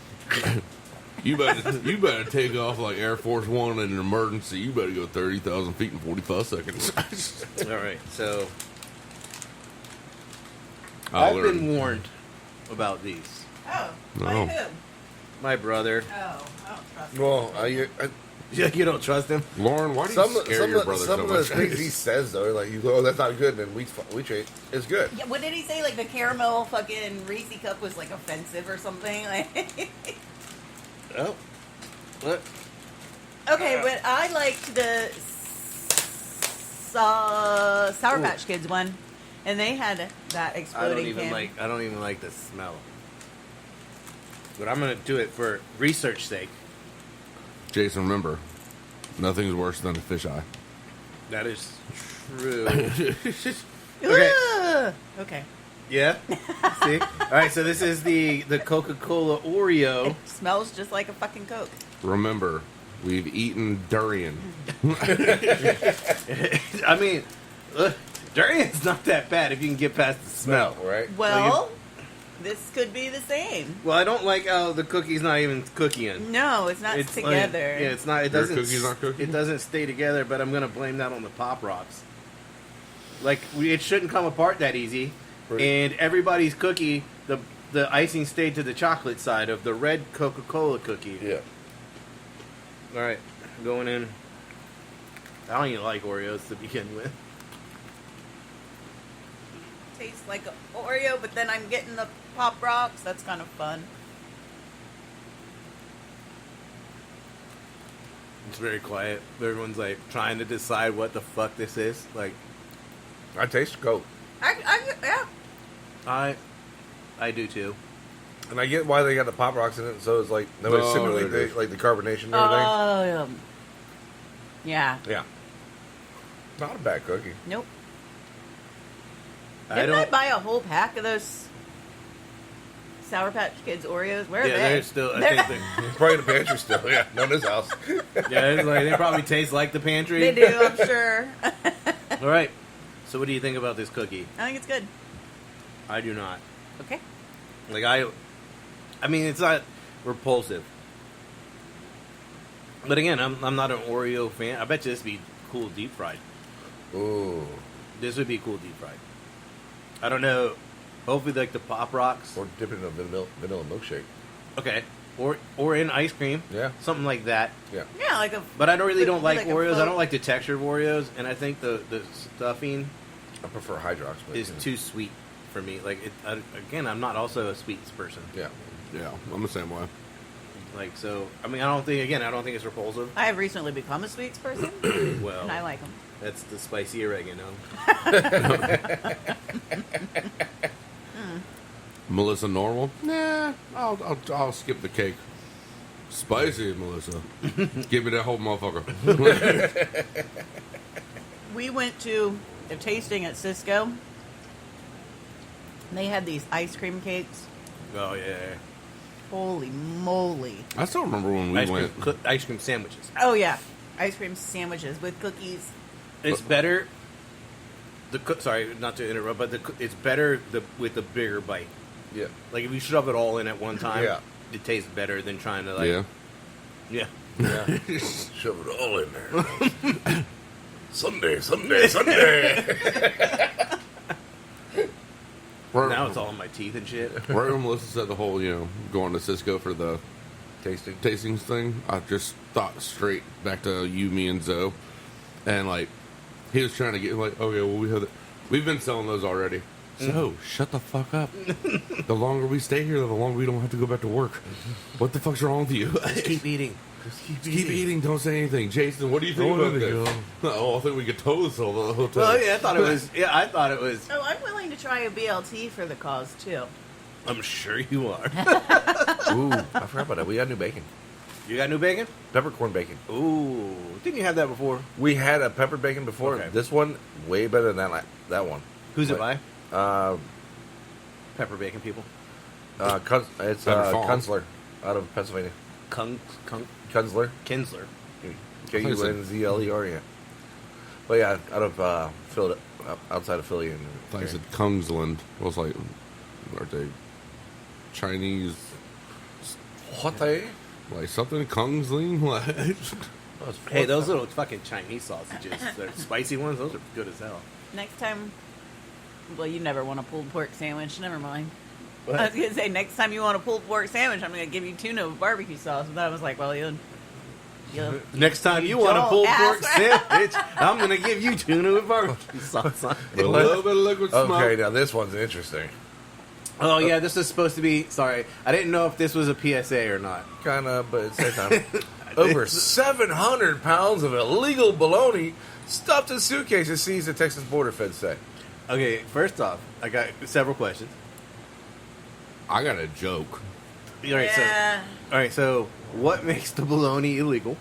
You better take off like Air Force One in an emergency. You better go 30,000 feet in 45 seconds. All right. So I'll I've learn. been warned about these. Oh, No. by who? My brother. Oh, I don't trust him. Well, You don't trust him? Lauren, why do you scare your brother some so of the much? things he says though, like you go, oh, that's not good, and we treat it's good. Yeah, what did he say? Like the caramel fucking Reese cup was like offensive or something? Like, Oh. What? okay, but I liked the Sour Patch Kids one, and they had that exploding can. I don't even like the smell. But I'm gonna do it for research sake. Jason, remember, nothing's worse than a fisheye. That is true. Ugh. Okay. Yeah. See. All right. So this is the Coca-Cola Oreo. It smells just like a fucking Coke. Remember, we've eaten durian. I mean, durian's not that bad if you can get past the smell. right? Well, this could be the same. Well, I don't like how the cookie's not even cooking. No, it's not It's like- together. yeah, it's not. It Your doesn't. cookie's not cooking? It doesn't stay together. But I'm gonna blame that on the Pop Rocks. Like it shouldn't come apart that easy. Right. And everybody's cookie, the icing stayed to the chocolate side of the red Coca-Cola cookie. Yeah. All right, going in. I don't even like Oreos to begin with. Tastes like an Oreo, but then I'm getting the Pop Rocks. That's kind of fun. It's very quiet. Everyone's like trying to decide what the fuck this is. Like I taste Coke, Yeah. I do too. and I get why they got the Pop Rocks in it, so it's like nobody No, simulate it is. like the carbonation and everything. Yeah. Yeah. Not a bad cookie. Nope. I Didn't I don't. buy a whole pack of those Sour Patch Kids Oreos? Where are Yeah, they? they're still. I think It's probably in the pantry still. Yeah, not in this house. yeah, it's like they probably taste like the pantry. They do, I'm sure. All right. So, what do you think about this cookie? I think it's good. I do not. Okay. Like I mean, it's not repulsive. But again, I'm not an Oreo fan. I bet you this would be cool deep fried. Ooh. This would be cool deep fried. I don't know. Hopefully, like the Pop Rocks. Or dip it in a vanilla milkshake. Okay. Or in ice cream. Yeah. Something like that. Yeah. Yeah, like a. But I don't like like a Oreos. I float. don't like the texture of Oreos, and I think the stuffing I prefer Hydrox. But, is too sweet for me. Like again, I'm not also a sweets person. Yeah. Yeah, I'm the same way. Like so, I mean, I don't think it's repulsive. I have recently become a sweets person, Well, and I like them. that's the spicy oregano. Melissa, normal? Nah, I'll skip the cake. Spicy, Melissa. Give me that whole motherfucker. We went to a tasting at Cisco. And they had these ice cream cakes. Oh yeah, Holy moly! I still remember when we went. ice cream sandwiches. Oh yeah, ice cream sandwiches with cookies. It's better. Sorry, not to interrupt, but it's better with the bigger bite. Yeah. Like if you shove it all in at one time, Yeah. it tastes better than trying to like. Yeah. Yeah. Yeah. Shove it all in there. Sunday, Sunday, Sunday. Now it's all in my teeth and shit. Right when Melissa said the whole, going to Cisco for the tastings thing, I just thought straight back to you, me, and Zoe. And, like, he was trying to get, like, okay, well, we've been selling those already. So, shut the fuck up. The longer we stay here, the longer we don't have to go back to work. What the fuck's wrong with you? Just keep eating. Keep eating. Don't say anything. Jason, what do you think about this? Oh, I think we could totally sell the hotel. Well, yeah, I thought it was. Oh, I'm willing to try a BLT for the cause, too. I'm sure you are. Ooh, I forgot about that. We got new bacon. You got new bacon? Peppercorn bacon. Ooh, didn't you have that before? We had a pepper bacon before. Okay. This one, way better than that one. Who's it by? Uh, Pepper bacon people. it's Better Farm. Kunzler out of Pennsylvania. Kunzler. Kinsler. Kunzler, yeah. But yeah, out of Philly, outside of Philly. And I thought you said Kungsland. I was like, are they Chinese? What they? Like something Kungsling? Like, Hey, those little fucking Chinese sausages, the spicy ones, those are good as hell. Next time, well, you never want a pulled pork sandwich. Never mind. What? I was going to say, next time you want a pulled pork sandwich, I'm going to give you tuna with barbecue sauce. But I was like, well, you'll Next time you want a don't pulled ask pork for- sandwich, I'm gonna give you tuna with barbecue sauce on a it. little bit of liquid smoke. Okay, now this one's interesting. Oh yeah, this is supposed to be. Sorry, I didn't know if this was a PSA or not. Kind of, but at the same time. Over 700 pounds of illegal bologna stuffed in suitcases seized at Texas border, feds say. Okay, first off, I got several questions. I got a joke. All right, Yeah. so what makes the bologna illegal?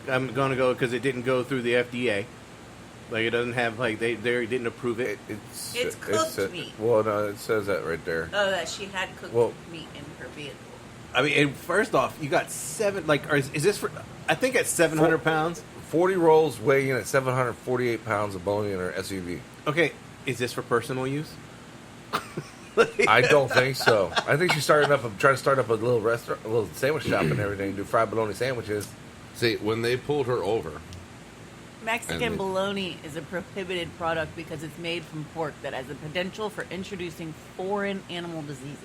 I'm gonna go because it didn't go through the FDA. Like it doesn't have like they didn't approve it. It's cooked meat. Well, no, it says that right there. Oh, that she had cooked meat in her vehicle. I mean, and first off, you got is this for? I think at 700 pounds. 40 rolls weighing in at 748 pounds of bologna in her SUV. Okay, is this for personal use? I don't think so. I think she's trying to start up a little restaurant, a little sandwich shop and everything, do fried bologna sandwiches. See, when they pulled her over, Mexican And- bologna is a prohibited product because it's made from pork that has the potential for introducing foreign animal diseases.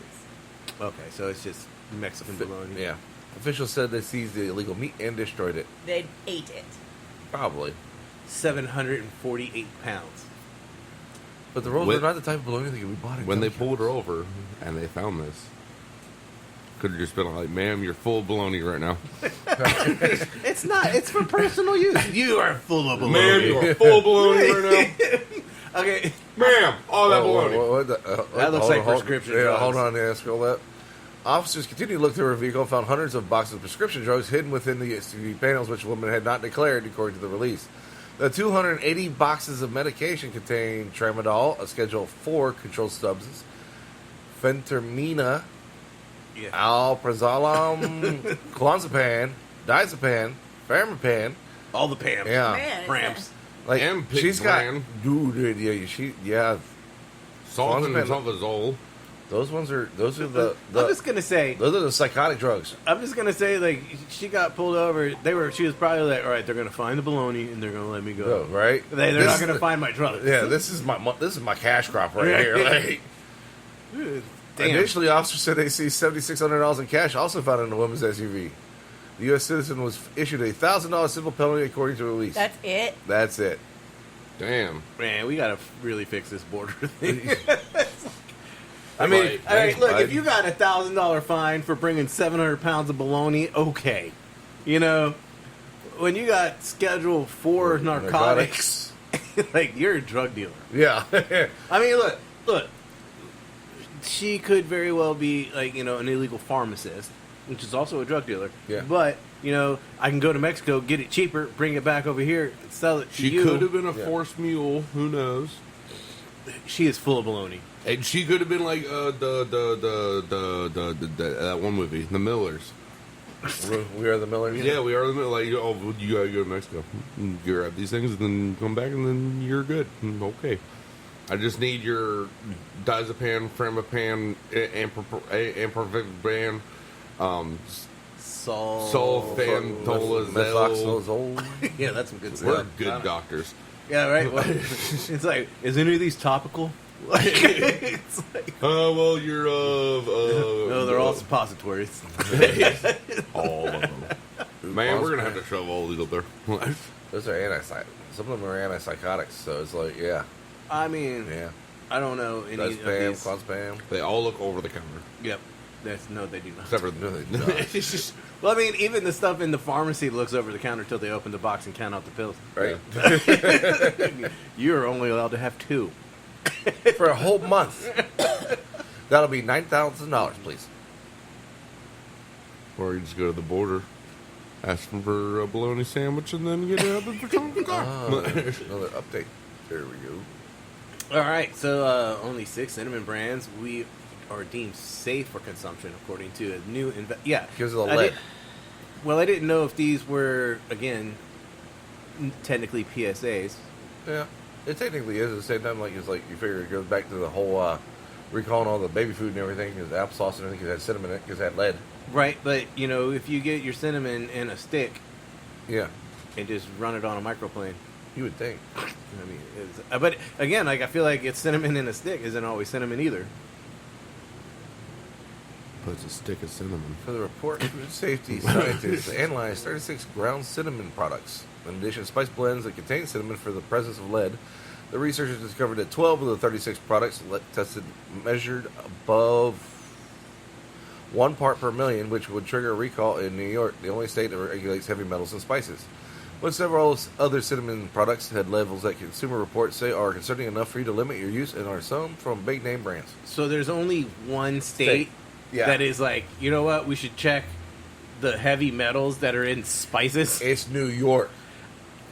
Okay, so it's just Mexican bologna. Yeah. Officials said they seized the illegal meat and destroyed it. They ate it. Probably. 748 pounds. But the rolls When- are not the type of bologna that can be bought in when they countries. pulled her over and they found this, could have just been like, "Ma'am, you're full of bologna right now." It's not. It's for personal use. You are full of bologna. Ma'am, you are full of bologna right now. Okay. Ma'am, all that bologna. That looks like prescription Yeah, drugs. hold on, yeah, scroll that. Officers continued to look through her vehicle and found hundreds of boxes of prescription drugs hidden within the SUV panels, which the woman had not declared, according to the release. The 280 boxes of medication contain tramadol, a Schedule 4 controlled substance, phentermina, Yeah. alprazolam, clonazepam, diazepam, Pharmapan. All the Pams. Yeah. Man, Cramps. Like And she's got, Pictran. dude, yeah, Sulfazole. those are the I'm just gonna say. those are the psychotic drugs. I'm just gonna say, like, she got pulled over. She was probably like, all right, they're gonna find the bologna and they're gonna let me go. Right? They're This not is gonna the- find my drugs. Yeah, this is my cash crop right Yeah. here. Like, Damn. initially, officers said they see $7,600 in cash also found in the woman's SUV. The U.S. citizen was issued a $1,000 civil penalty according to the release. That's it. That's it. Damn. Man, we gotta really fix this border thing. I mean, Right. All right, look, Biden. if you got a $1,000 fine for bringing 700 pounds of bologna, okay. You know, when you got Schedule 4 narcotics, like, you're a drug dealer. Yeah. I mean, look. She could very well be, like, you know, an illegal pharmacist, which is also a drug dealer. Yeah. But, you know, I can go to Mexico, get it cheaper, bring it back over here, and sell it to She you. could have been a Yeah. forced mule. Who knows? She is full of baloney. And she could have been like that one movie, The Millers. We are the Millers. Yeah, we are like, oh, you gotta go to Mexico. You grab these things and then come back and then you're good. Okay. I just need your diazepam, framapan, ampervipan, sulfantolazole. Methoxazole. Yeah, that's some good We're stuff. good doctors. Yeah, right. Well, it's like, is any of these topical? It's like, Well, you're no, they're all suppositories. all of them. Man, we're gonna have to shove all these up there. Those are some of them are antipsychotics, so it's like, yeah. I mean, Yeah. I don't know any of Diazepam, these. clonazepam. They all look over the counter, Yep. No, they do not. except for No, they do not. It's just, well, I mean, even the stuff in the pharmacy looks over the counter till they open the box and count out the pills. Right? You're only allowed to have 2. For a whole month. That'll be $9,000, please. Or you just go to the border, ask them for a bologna sandwich, and then get out of the trunk of the car. Another update. There we go. All right, so only 6 cinnamon brands we are deemed safe for consumption, according to a new Because of the lead. I didn't know if these were, again, technically PSAs. Yeah. It technically is at the same time. It's like you figure it goes back to the whole recalling all the baby food and everything, because applesauce and everything, because it had cinnamon in it, because it had lead. Right, but, if you get your cinnamon in a stick Yeah. and just run it on a microplane, You would think. I mean, but again, I feel like it's cinnamon in a stick isn't always cinnamon either. Puts a stick of cinnamon. For the report, food safety scientists analyzed 36 ground cinnamon products. In addition to spice blends that contain cinnamon for the presence of lead, the researchers discovered that 12 of the 36 products tested measured above 1 part per million, which would trigger a recall in New York, the only state that regulates heavy metals and spices. But several other cinnamon products had levels that consumer reports say are concerning enough for you to limit your use, and are some from big name brands. So there's only one state Yeah. that is like, you know what, we should check the heavy metals that are in spices. It's New York.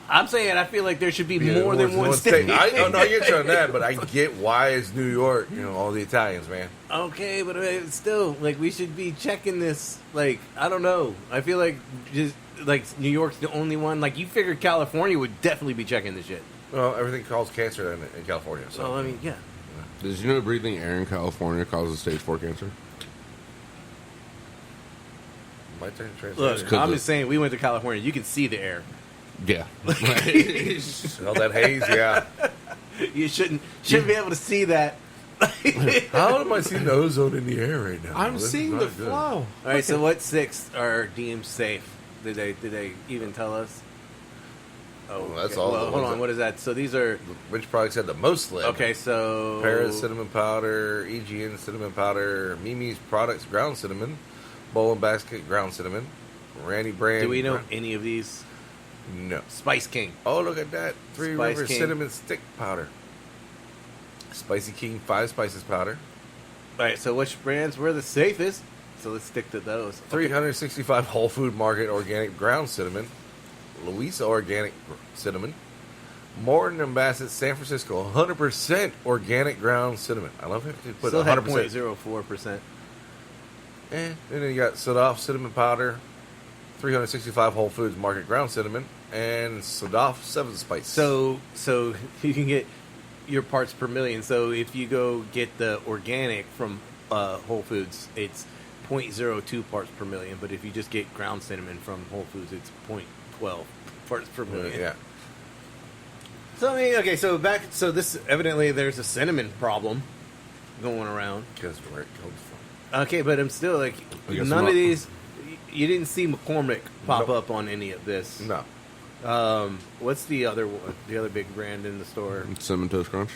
I'm saying I feel like there should be more than one state. I get you on that, but I get why it's New York. All the Italians, man. Okay, but still, like, we should be checking this. Like, I don't know. I feel like just like New York's the only one. Like, you figured California would definitely be checking this shit. Well, everything causes cancer in California. So So I mean, yeah. Did you know breathing air in California causes stage 4 cancer? my turn to translate. Look, Because I'm of- just saying, we went to California. You can see the air. Yeah. All that haze, yeah. You shouldn't be able to see that. How am I seeing the ozone in the air right now? I'm This is seeing not the good. flow. All right, so what 6 are deemed safe? Did they even tell us? Oh, Well, that's okay. all Well, the hold ones on. What is that? So these are Which products had the most lead? okay. So Paris cinnamon powder, EGN cinnamon powder, Mimi's products ground cinnamon, Bowl and Basket ground cinnamon, Randy brand. Do we know any of these? No. Spice King. Oh, look at that. Three Spice Rivers King. cinnamon stick powder. Spicy King 5 spices powder. All right. So which brands were the safest? So let's stick to those. 365 Whole Food Market organic ground cinnamon, Louisa organic cinnamon, Morton and Bassett San Francisco 100% organic ground cinnamon. I love it. They put Still had 100%. 0.04%. And then you got Sadaf cinnamon powder, 365 Whole Foods Market ground cinnamon, and Sadaf 7 spice. So you can get your parts per million. So if you go get the organic from Whole Foods, it's 0.02 parts per million. But if you just get ground cinnamon from Whole Foods, it's 0.12 parts per million. yeah. So I mean, okay. So this evidently there's a cinnamon problem going around. Because where it comes from. Okay, but I'm still like I guess none not. of these. You didn't see McCormick pop Nope. up on any of this. No. What's the other one? The other big brand in the store? Cinnamon Toast Crunch.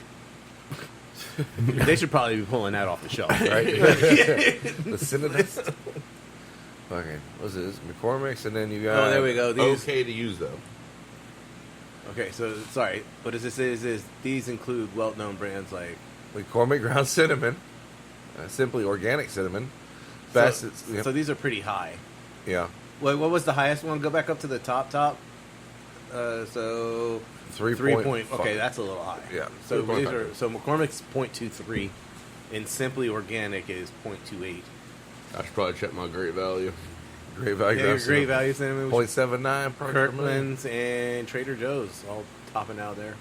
They should probably be pulling that off the shelf, right? The Cinedust. Okay, what's this? McCormick's, and then you got. Oh, there we go. These. Okay to use, though. Okay, so sorry. What does this is these include well-known brands like McCormick ground cinnamon, simply organic cinnamon. Bassett's. So these are pretty high. yeah. What was the highest one? Go back up to the top. So 3 point. Okay, that's a little high. Yeah. So 3.5. these are McCormick's 0.23, and Simply Organic is 0.28. I should probably check my great value. Great value. Yeah, great value cinnamon. 0.79 per million. Kirkland's and Trader Joe's all topping out there.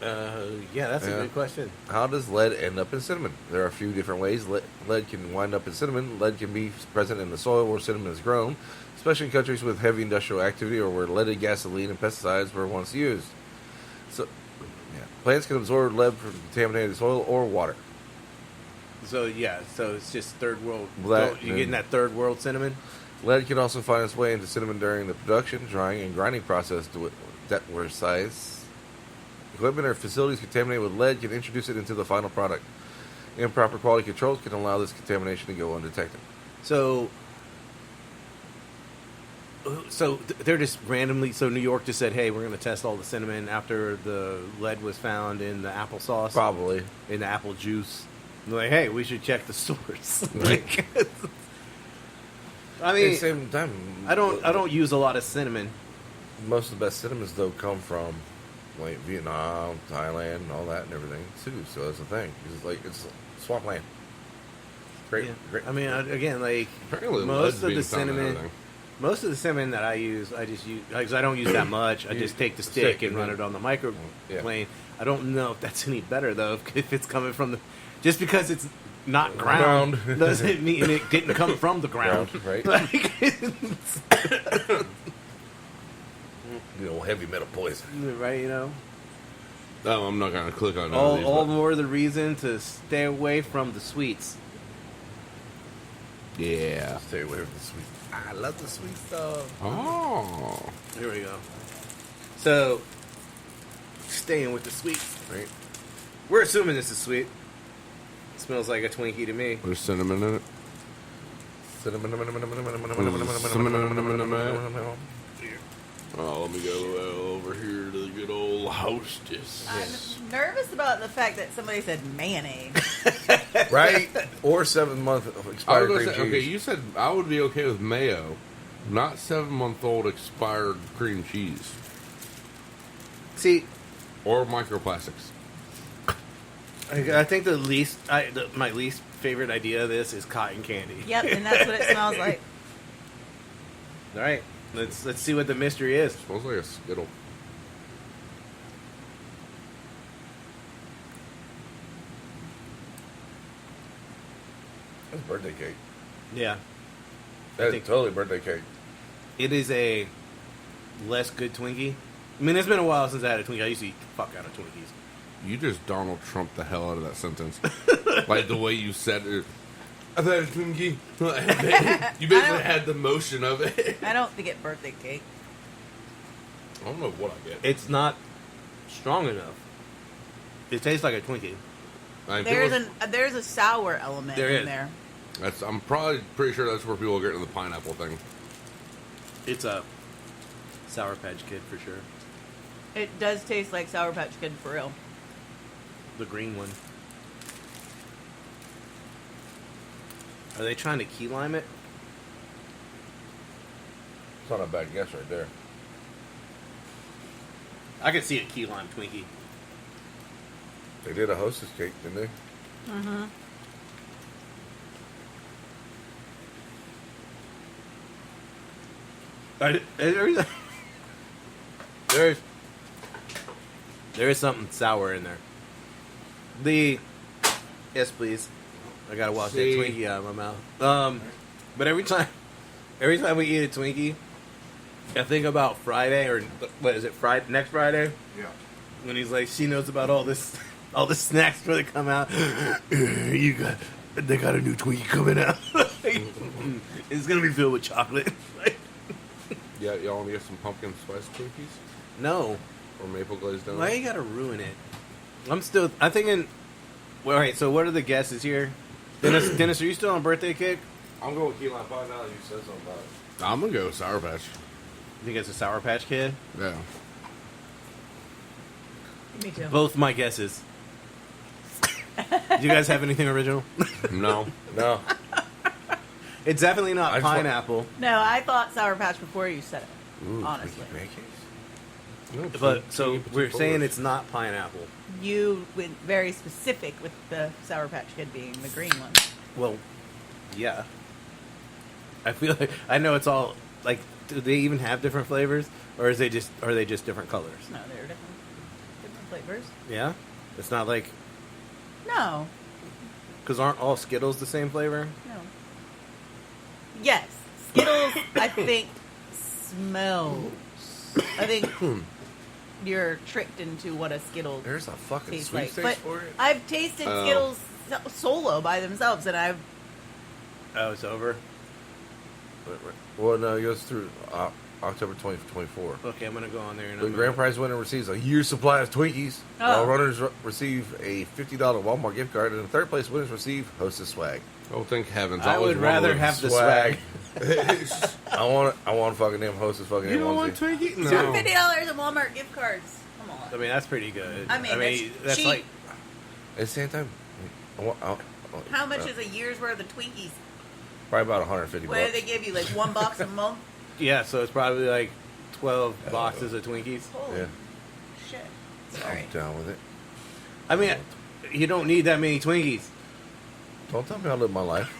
Yeah, that's a good question. How does lead end up in cinnamon? There are a few different ways lead can wind up in cinnamon. Lead can be present in the soil where cinnamon is grown, especially in countries with heavy industrial activity or where leaded gasoline and pesticides were once used. So, yeah, plants can absorb lead from contaminated soil or water. So yeah, so it's just third world. That- You're getting that third world cinnamon. Lead can also find its way into cinnamon during the production, drying, and grinding process where size equipment or facilities contaminated with lead can introduce it into the final product. Improper quality controls can allow this contamination to go undetected. So they're just randomly. So New York just said, "Hey, we're going to test all the cinnamon after the lead was found in the applesauce, Probably. in the apple juice." And they're like, "Hey, we should check the source." Like, I At the mean, same time, I don't use a lot of cinnamon. most of the best cinnamons though come from like Vietnam, Thailand, all that and everything too. So that's the thing. It's swampland. Great, Yeah. great. I mean, again, like Apparently most lead's of the being found in cinnamon. everything. Most of the cinnamon that I use, I just use because I don't use that much. I just take the stick and run it on the microplane. Yeah. I don't know if that's any better though. If it's coming from the, just because it's not ground, doesn't mean it didn't come from the ground. Right. Like, Heavy metal poison. right? You know, Oh, I'm not gonna click on none of these, all but- more the reason to stay away from the sweets. Yeah. Stay away from the sweet. I love the sweet stuff. Oh. Here we go. So, staying with the sweets, right? We're assuming this is sweet. It smells like a Twinkie to me. There's cinnamon in it. Oh, let me go over here to the good old hostess. I'm nervous about the fact that somebody said mayonnaise. Right? Or 7 month I was expired gonna cream say, cheese. okay, you said I would be okay with mayo, not 7-month-old expired cream cheese See, or microplastics. I think my least favorite idea of this is cotton candy. Yep, and that's what it smells like. All right, let's see what the mystery is. Smells like a Skittle. That's birthday cake. Yeah, That's think- totally birthday cake. it is a less good Twinkie. I mean, it's been a while since I had a Twinkie. I used to eat the fuck out of Twinkies. You just Donald Trump the hell out of that sentence. Like the way you said it. I've had a Twinkie. You basically had the motion of it. I don't think it's birthday cake. I don't know what I get. It's not strong enough. It tastes like a Twinkie. I mean, There's a sour element There in is. there. I'm probably pretty sure that's where people get into the pineapple thing. It's a Sour Patch Kid for sure. It does taste like Sour Patch Kid for real. The green one. Are they trying to key lime it? It's not a bad guess right there. I could see a key lime Twinkie. They did a hostess cake, didn't they? Mm-hmm. There is something sour in there. Yes, please. I gotta wash See? that Twinkie out of my mouth. But every time we eat a Twinkie, I think about Friday or what is it? Next Friday Yeah. when he's like, she knows about all the snacks before they come out. They got a new Twinkie coming out. It's gonna be filled with chocolate. Yeah, y'all want to get some pumpkin spice Twinkies? No. Or maple glazed donuts? Why you gotta ruin it? I'm thinking. Well, all right. So what are the guesses here? Dennis, are you still on birthday cake? I'm going with key lime pie now that you said something about it. I'm going to go Sour Patch. You think it's a Sour Patch Kid? Yeah. Me too. Both my guesses. Do you guys have anything original? No. No. It's definitely I not just want- pineapple. No, I thought Sour Patch before you said it. Ooh, Honestly. Twinkie pancakes. No, But so Twinkie we're saying potatoes. it's not pineapple. You went very specific with the Sour Patch Kid being the green one. Well, yeah. I feel like I know it's all like. Do they even have different flavors, or are they just different colors? No, they're different flavors. Yeah, it's not like No, because aren't all Skittles the same flavor? no. Yes, Skittles. I think smells. I think you're tricked into what a Skittle There's a fucking tastes like. sweepstakes But for it. I've tasted Skittles solo by themselves, and I've Oh, it's over. Well, no, it goes through October 2024. Okay, I'm gonna go on there and The grand prize winner receives a year's supply of Twinkies. Oh. While runners receive a $50 Walmart gift card, and the third place winners receive Hostess swag. Oh, thank heavens! I always would wanted rather a have the swag. I want fucking damn Hostess fucking You don't want onesie. Twinkie? No. $50 in Walmart gift cards. Come on. I mean, that's pretty good. I mean, that's cheap. like At the same time, How much is a year's worth of Twinkies? probably about 150 What do bucks. they give you? Like one box a month? yeah, so it's probably like 12 boxes of Twinkies. Holy Yeah, shit. Sorry. I'm down with it. I mean, you don't need that many Twinkies. Don't tell me how to live my life.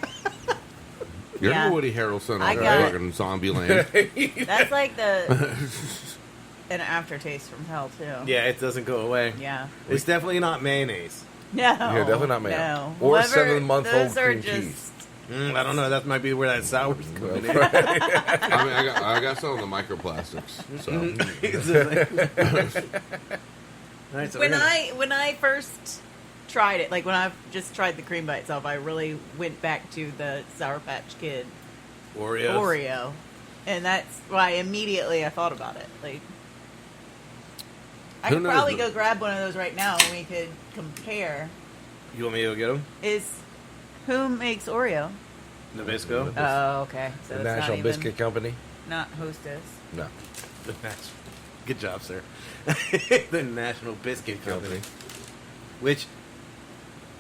You're Yeah. the Woody Harrelson I of got- fucking zombie land. That's like an aftertaste from hell, too. Yeah, it doesn't go away. Yeah. It's definitely not mayonnaise. No. Yeah, definitely not mayo. No. Or Whoever- 7-month-old those are cream just- cheese. I don't know. That might be where that sour's coming in. I mean, I got some of the microplastics. So All right, so When we're gonna- when I first tried it, like when I just tried the cream by itself, I really went back to the Sour Patch Kid Oreos. Oreo, and that's why immediately I thought about it. Like, I Who could knows probably the- go grab one of those right now, and we could compare. You want me to go get them? Who makes Oreo? Nabisco. Oh, okay. So The it's National not Biscuit even, Company. not Hostess. No. Good job, sir. The National Biscuit Company, which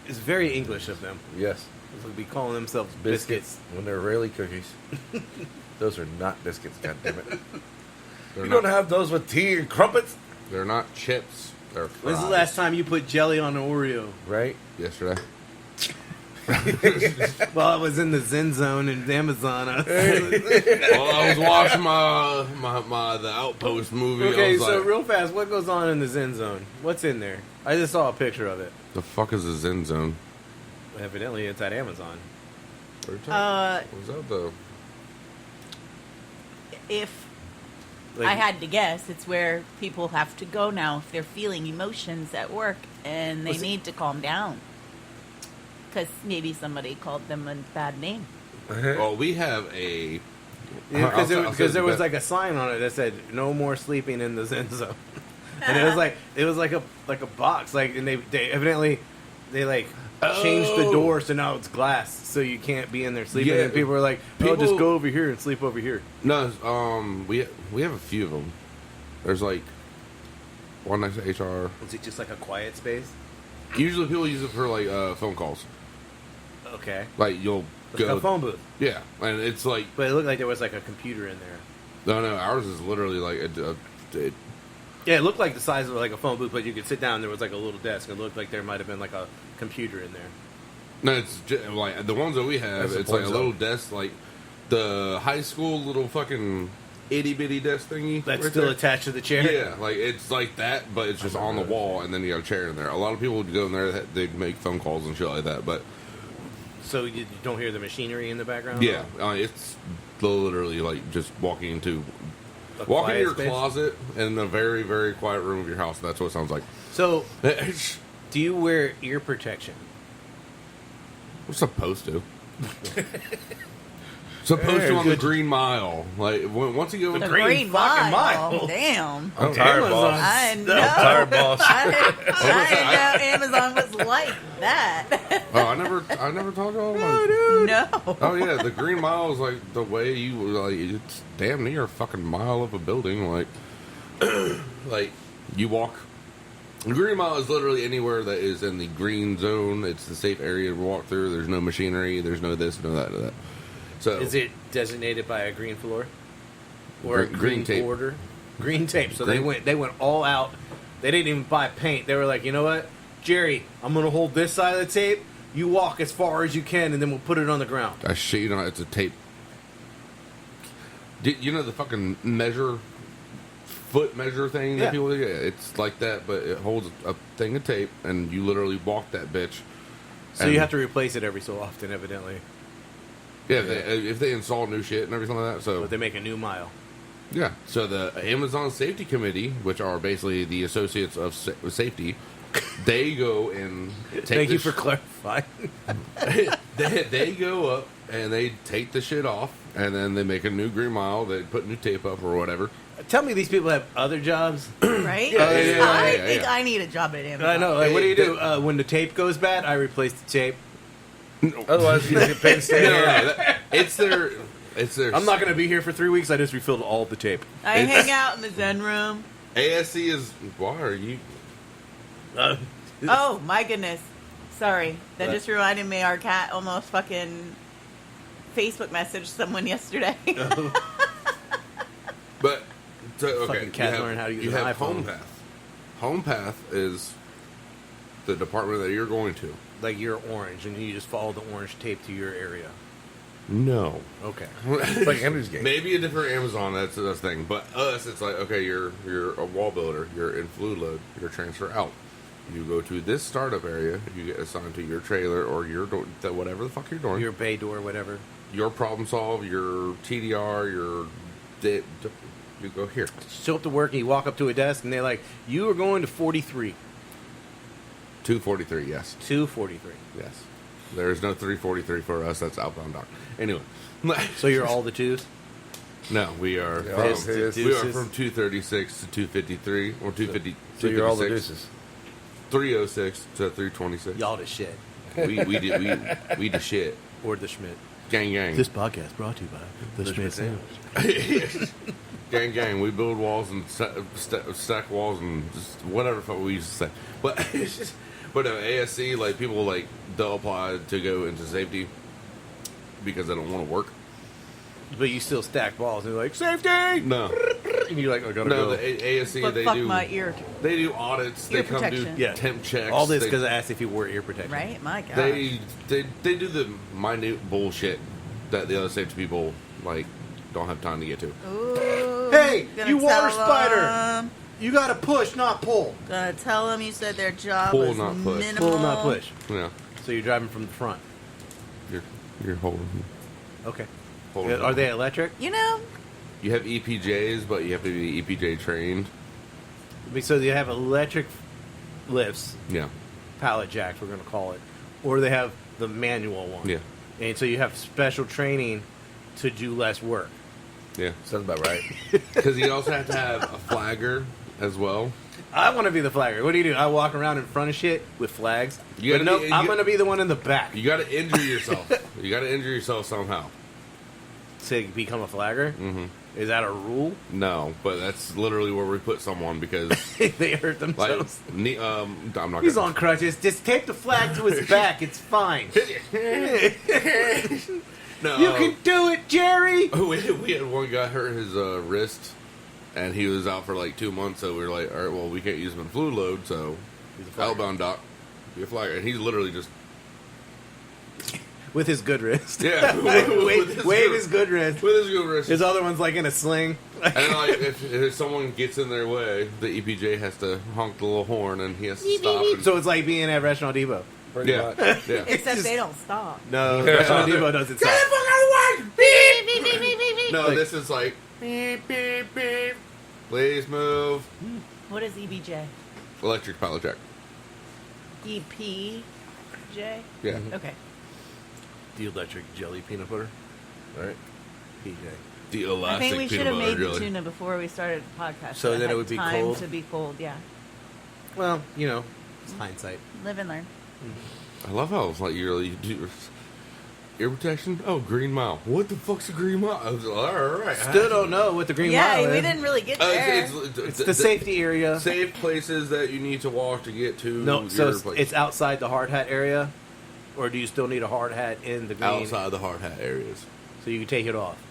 is very English of them. Yes. They'll be calling themselves Biscuits. biscuits. When they're really cookies. Those are not biscuits, goddammit. they're You not, don't have those with tea and crumpets, they're not chips. They're fries. When's the last time you put jelly on an Oreo? right? Yesterday. Well, I was in the Zen Zone in Amazon. Well, I was watching my The Outpost movie. I Okay, was so like, real fast, what goes on in the Zen Zone? What's in there? I just saw a picture of it. the fuck is a Zen Zone? Evidently, it's at Amazon. Was that the? If Like, I had to guess, it's where people have to go now if they're feeling emotions at work and they Was it- need to calm down. Because maybe somebody called them a bad name. Well, we have a. because I'll say there the was best- like a sign on it that said "No more sleeping in the Zen Zone," and it was like a box, like, and they evidently they like changed the door so now it's glass, so you can't be in there sleeping. Yeah, and people were like, "Oh, people- just go over here and sleep over here." No, we have a few of them. There's like one next to HR. Is it just like a quiet space? Usually people use it for like phone calls. Okay, Like you'll it's like go, a phone booth, yeah, and it's like but it looked like there was like a computer in there. no, ours is literally like Yeah, it looked like the size of like a phone booth, but you could sit down. And there was like a little desk. It looked like there might have been like a computer in there. no, it's just, like the ones that we have. That's a It's like a point little zone. desk, like the high school little fucking itty bitty desk thingy. That's right still there. attached to the chair. Yeah, like it's like that, but it's just on the wall, and then you have a chair in there. A lot of people would go in there; they'd make phone calls and shit like that. But So you don't hear the machinery in the background? yeah, it's literally like just walking into A walk quiet into your space? closet in a very very quiet room of your house. That's what it sounds like. So, We're do you wear ear protection? supposed to. Supposed Hey, to on the good. Green Mile. Like once you go, The Green Green fucking Mile. Mile. Damn. I'm tired, Amazon. boss. I know. I'm tired, boss. I didn't know Amazon was like that. oh, I never talked about it. No. Oh yeah, the Green Mile is like the way you like. It's damn near a fucking mile of a building. Like, like you walk. The Green Mile is literally anywhere that is in the green zone. It's the safe area to walk through. There's no machinery. There's no this, no that, no that. So Is it designated by a green floor or a Green green tape. border? Green tape. So Green- they went all out. They didn't even buy paint. They were like, you know what, Jerry, I'm gonna hold this side of the tape. You walk as far as you can, and then we'll put it on the ground. I shit you not, it's a tape. You know the fucking foot measure thing that Yeah. people do? Yeah, it's like that, but it holds a thing of tape, and you literally walk that bitch. So you have to replace it every so often, evidently. Yeah, if they install new shit and everything like that. So But they make a new mile. yeah, so the Amazon Safety Committee, which are basically the associates of safety, they go and take Thank you this- for clarifying. they go up and they take the shit off, and then they make a new green mile. They put new tape up or whatever. Tell me these people have other jobs. Right? Yeah, I yeah, think yeah. I need a job at Amazon. I know. Like, what do you do when the tape goes bad? I replace the tape. Otherwise, you get paid staying here. It's their. I'm not going to be here for 3 weeks. I just refilled all the tape. I It's- hang out in the Zen room. ASC is. Why are you? Oh, my goodness. Sorry. That just reminded me our cat almost fucking Facebook messaged someone yesterday. But so, okay, Fucking cat learn how to use you an have iPhone. Home Path is the department that you're going to. Like you're orange, and you just follow the orange tape to your area. No. Okay. It's like Ender's Game. Maybe a different Amazon, that's the thing. But us, it's like, okay, you're a wall builder, you're in fluid load, you're transfer out. You go to this startup area, you get assigned to your trailer or your whatever the fuck you're doing. Your bay door, whatever. Your problem solve, your TDR, you go here. Show up to work, and you walk up to a desk, and they're like, "You are going to 43." 243, yes. 243. Yes. There is no 343 for us, that's outbound dock. Anyway. So you're all the twos? No, we are Yeah, from, all the deuces. we are from 236 to 253 or 250. So you're all the 256, deuces. 306 to 326. Y'all the shit. we the shit. Or the Schmidt. Gang gang. podcast brought to you by the Schmidt sandwich. Gang gang. We build walls and stack walls and just whatever the fuck we used to say. But it's just, but ASC, like people like they'll apply to go into safety because they don't want to work. But you still stack balls, and they're like, "Safety!" No, And you're like, "I gotta no. go." The ASC But they fuck do my ear. they do audits. Ear They come do protection. Yeah. temp checks. All this They- because I asked if you wore ear protection. Right? My God. They do the minute bullshit that the other safety people like don't have time to get to. Ooh, Hey, gonna you water tell spider! 'em- You gotta push, not pull. Gonna tell them you said their job Pull, was not push. minimal. Pull, not push. Yeah, So you're driving from the front. you're holding. Okay. holding Are they electric? You know, You have EPJs, but you have to be EPJ trained. So they have electric lifts, Yeah, pallet jacks, we're gonna call it, or they have the manual one. yeah, And so you have special training to do less work. yeah. Sounds about right. Because you also have to have a flagger as well. I want to be the flagger. What do? I walk around in front of shit with flags. You But gotta no, be- I'm you- gonna be the one in the back You got to injure yourself. You got to injure yourself somehow. to become a flagger. Mm-hmm. Is that a rule? No, but that's literally where we put someone because They hurt like themselves. I'm not. He's gonna, on crutches. Just tape the flag to his back. It's fine. No, You can do it, Jerry. we had one guy hurt his wrist, and he was out for like 2 months. So we were like, all right, well, we can't use him in fluid load, so He's a flagger. outbound dock, be a flagger, and he's literally just With his good wrist. yeah, Wave his good wrist. with his good wrist. His other one's like in a sling. And like, if someone gets in their way, the EPJ has to honk the little horn, and he has to stop. And, So it's like being at Restaurant Depot. Pretty yeah, much. yeah. except they don't stop. No, Restaurant Depot doesn't stop. No, this is like beep beep beep. Please move. What is EBJ? Electric pallet jack. EPJ? Yeah. Okay. The electric jelly peanut butter. Right? PJ. The I elastic think we should peanut have butter made the jelly. tuna before we started the podcast. So it that it had would be time cold? to be cold, yeah. Well, you know, it's hindsight. Live and learn. I love how it's like you do ear protection. Oh, Green Mile. What the fuck's a Green Mile? I was like, all right. Still don't know what the Green Yeah, Mile we is. didn't really get there. It's the safety area. safe places that you need to walk to get to. No, so your place. it's outside the hard hat area, or do you still need a hard hat in the green? outside the hard hat areas. So you can take it off.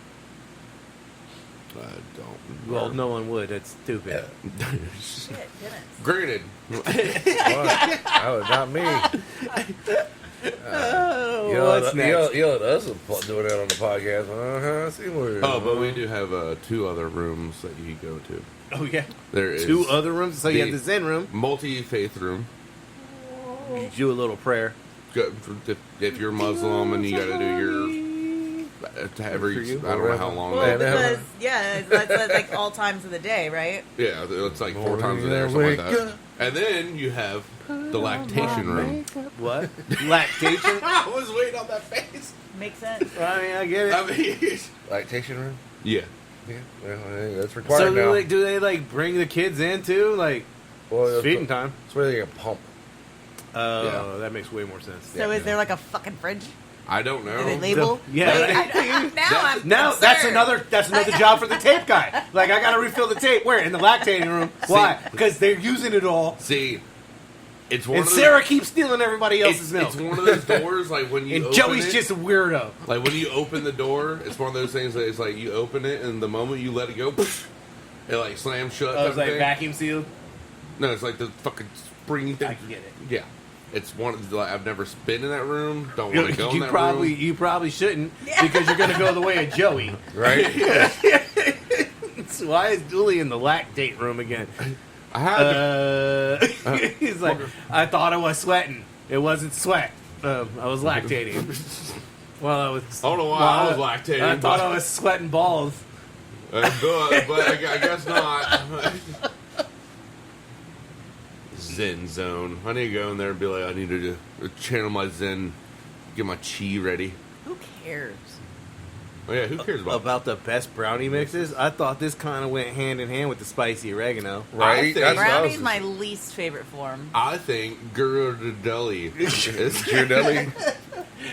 I don't. Well, no one would. That's stupid. Shit, goodness. Granted, What? Oh, not me. What's next? You let us doing that on the podcast. I see where. Oh, but we do have 2 other rooms that you can go to. Oh yeah, There is 2 other rooms. So you have the the Zen room. multi-faith room. You do a little prayer. If you're Muslim and you got to do your every, I don't know how long. Well, that because that's like all times of the day, right? Yeah, it's like 4 times a day or something like that. And then you have the lactation room. What? Lactation? I was waiting on that face. Makes sense. I mean, I get it. I mean, lactation room. yeah. Yeah, well, hey, that's required So now. do they like bring the kids in too? Like Well, it's feeding time. That's where they can pump. Oh, Yeah. that makes way more sense. So is there like a fucking fridge? I don't know. Do they label? Yeah. Wait, now That's concerned. another job for the tape guy. Like I gotta refill the tape. Where in the lactating room? Why? Because they're using it all. See, it's one And of those, Sarah keeps stealing everybody else's milk. It's one of those doors like when you And open Joey's it, just a weirdo. like when you open the door, it's one of those things that it's like you open it and the moment you let it go, it like slams shut. Oh, it's type of like thing. vacuum sealed. No, it's like the fucking springy thing. I can get it. Yeah, it's one of the, like, I've never been in that room. Don't want to go in that room. You probably shouldn't because you're gonna go the way of Joey. Right? So why is Dooley in the lactate room again? I had He's like, I thought I was sweating. It wasn't sweat. I was lactating. Well, I was. I don't know why I was lactating, I thought but- I was sweating balls. but I guess not. Zen zone. I need to go in there and be like, I need to channel my Zen, get my chi ready. Who cares? Oh yeah, who cares about the best brownie mixes? I thought this kind of went hand in hand with the spicy oregano. Right? I think- That's what I Brownie's was- my least favorite form. I think Ghirardelli is Ghirardelli?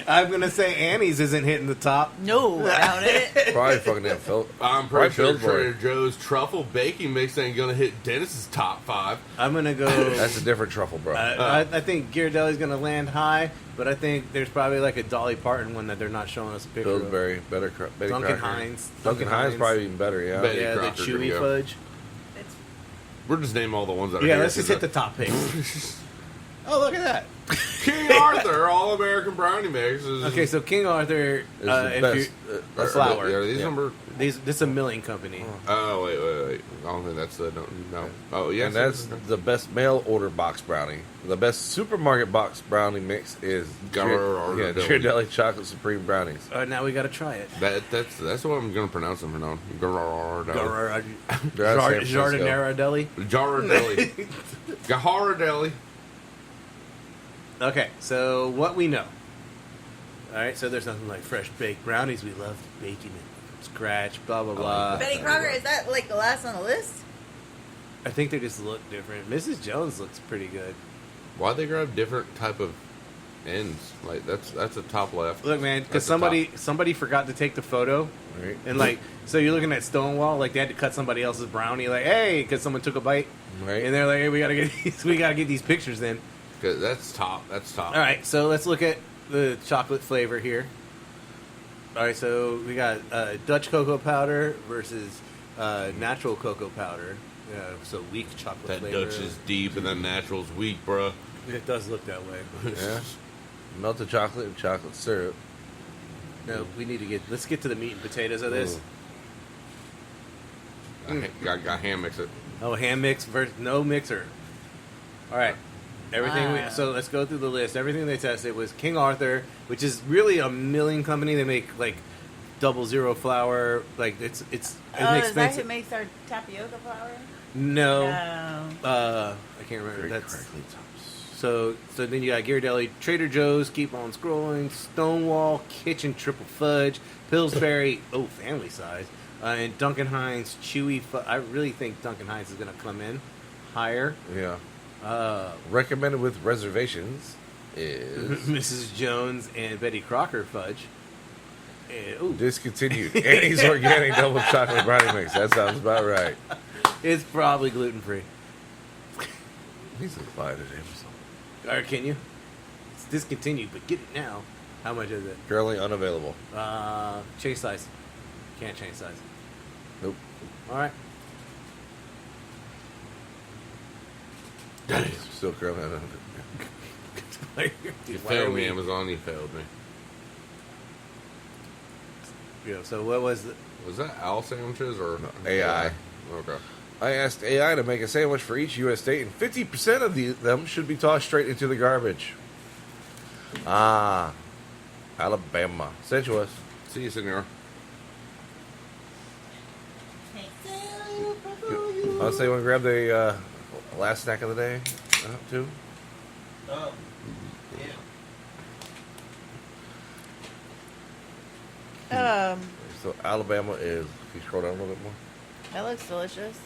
I'm gonna say Annie's isn't hitting the top. No, without it. Probably fucking that felt. I'm Right, pretty sure Pillsbury. Trader Joe's truffle baking mix ain't gonna hit Dennis's top 5. I'm gonna go. That's a different truffle, bro. I think Ghirardelli's gonna land high, but I think there's probably like a Dolly Parton one that they're not showing us a picture of. Pillsbury, better. Betty Duncan Crocker. Heinz. Duncan Heinz probably even better. Yeah. Betty Yeah, the Crocker chewy gonna go. fudge. It's We're just naming all the ones that are Yeah, here, let's just hit the top picks. Oh, look at that. King Arthur All American Brownie Mix is Okay, so King Arthur, Is the if best. you Are- flour. Are these Yeah. number? this is a milling company. Oh wait. I don't think that's the no. Oh yes, And that's the best mail order box brownie. The best supermarket box brownie mix is Ghirardelli. Ghirardelli chocolate supreme brownies. Now we gotta try it. that's what I'm gonna pronounce them for now. Ghirardelli. They're out of San Francisco. Jardinera Deli. Ghirardelli. Ghirardelli. Okay, so what we know. All right, so there's nothing like fresh baked brownies. We love baking it from scratch. Blah blah blah. Betty Crocker, is that like the last on the list? I think they just look different. Mrs. Jones looks pretty good. Why'd they grab different type of ends? Like that's a top left. Look, man, because That's the somebody forgot to take the photo, Right. and like, so you're looking at Stonewall, like they had to cut somebody else's brownie, like, hey, because someone took a bite, Right. and they're like, hey, we gotta get these pictures in. 'Cause that's top. That's top. All right, so let's look at the chocolate flavor here. All right, so we got Dutch cocoa powder versus natural cocoa powder. So weak chocolate That flavor. Dutch is deep and that natural's weak, bruh. It does look that way. Yeah. Melted chocolate and chocolate syrup. No, we need to let's get to the meat and potatoes of this. I hand mix it. Oh, hand mix versus no mixer. All right. Everything. Wow. So let's go through the list. Everything they tested was King Arthur, which is really a milling company. They make like 00 flour. Like it's Oh, is inexpensive. that who makes our tapioca flour? No, No. I can't remember. Very That's correctly tops. so. So then you got Ghirardelli, Trader Joe's. Keep on scrolling. Stonewall Kitchen Triple Fudge, Pillsbury. Oh, family size. And Duncan Hines Chewy. I really think Duncan Hines is going to come in higher. Yeah. Recommended with reservations is Mrs. Jones and Betty Crocker fudge. And, ooh, discontinued. Annie's organic double chocolate brownie mix. That sounds about right. it's probably gluten free. He's invited him. Or can you? It's discontinued, but get it now. How much is it? Currently unavailable. Change size. Can't change size. Nope. All right. Still currently unavailable. Like, You dude, why failed are me, we- Amazon. You failed me. You know, so what was the, Was that Al sandwiches or AI? Okay. I asked AI to make a sandwich for each U.S. state, and 50% of them should be tossed straight into the garbage. Ah, Alabama. Said you was. See you, senor. I'll say, want to grab the last snack of the day, too? oh, yeah. So Alabama is. Can you scroll down a little bit more? That looks delicious.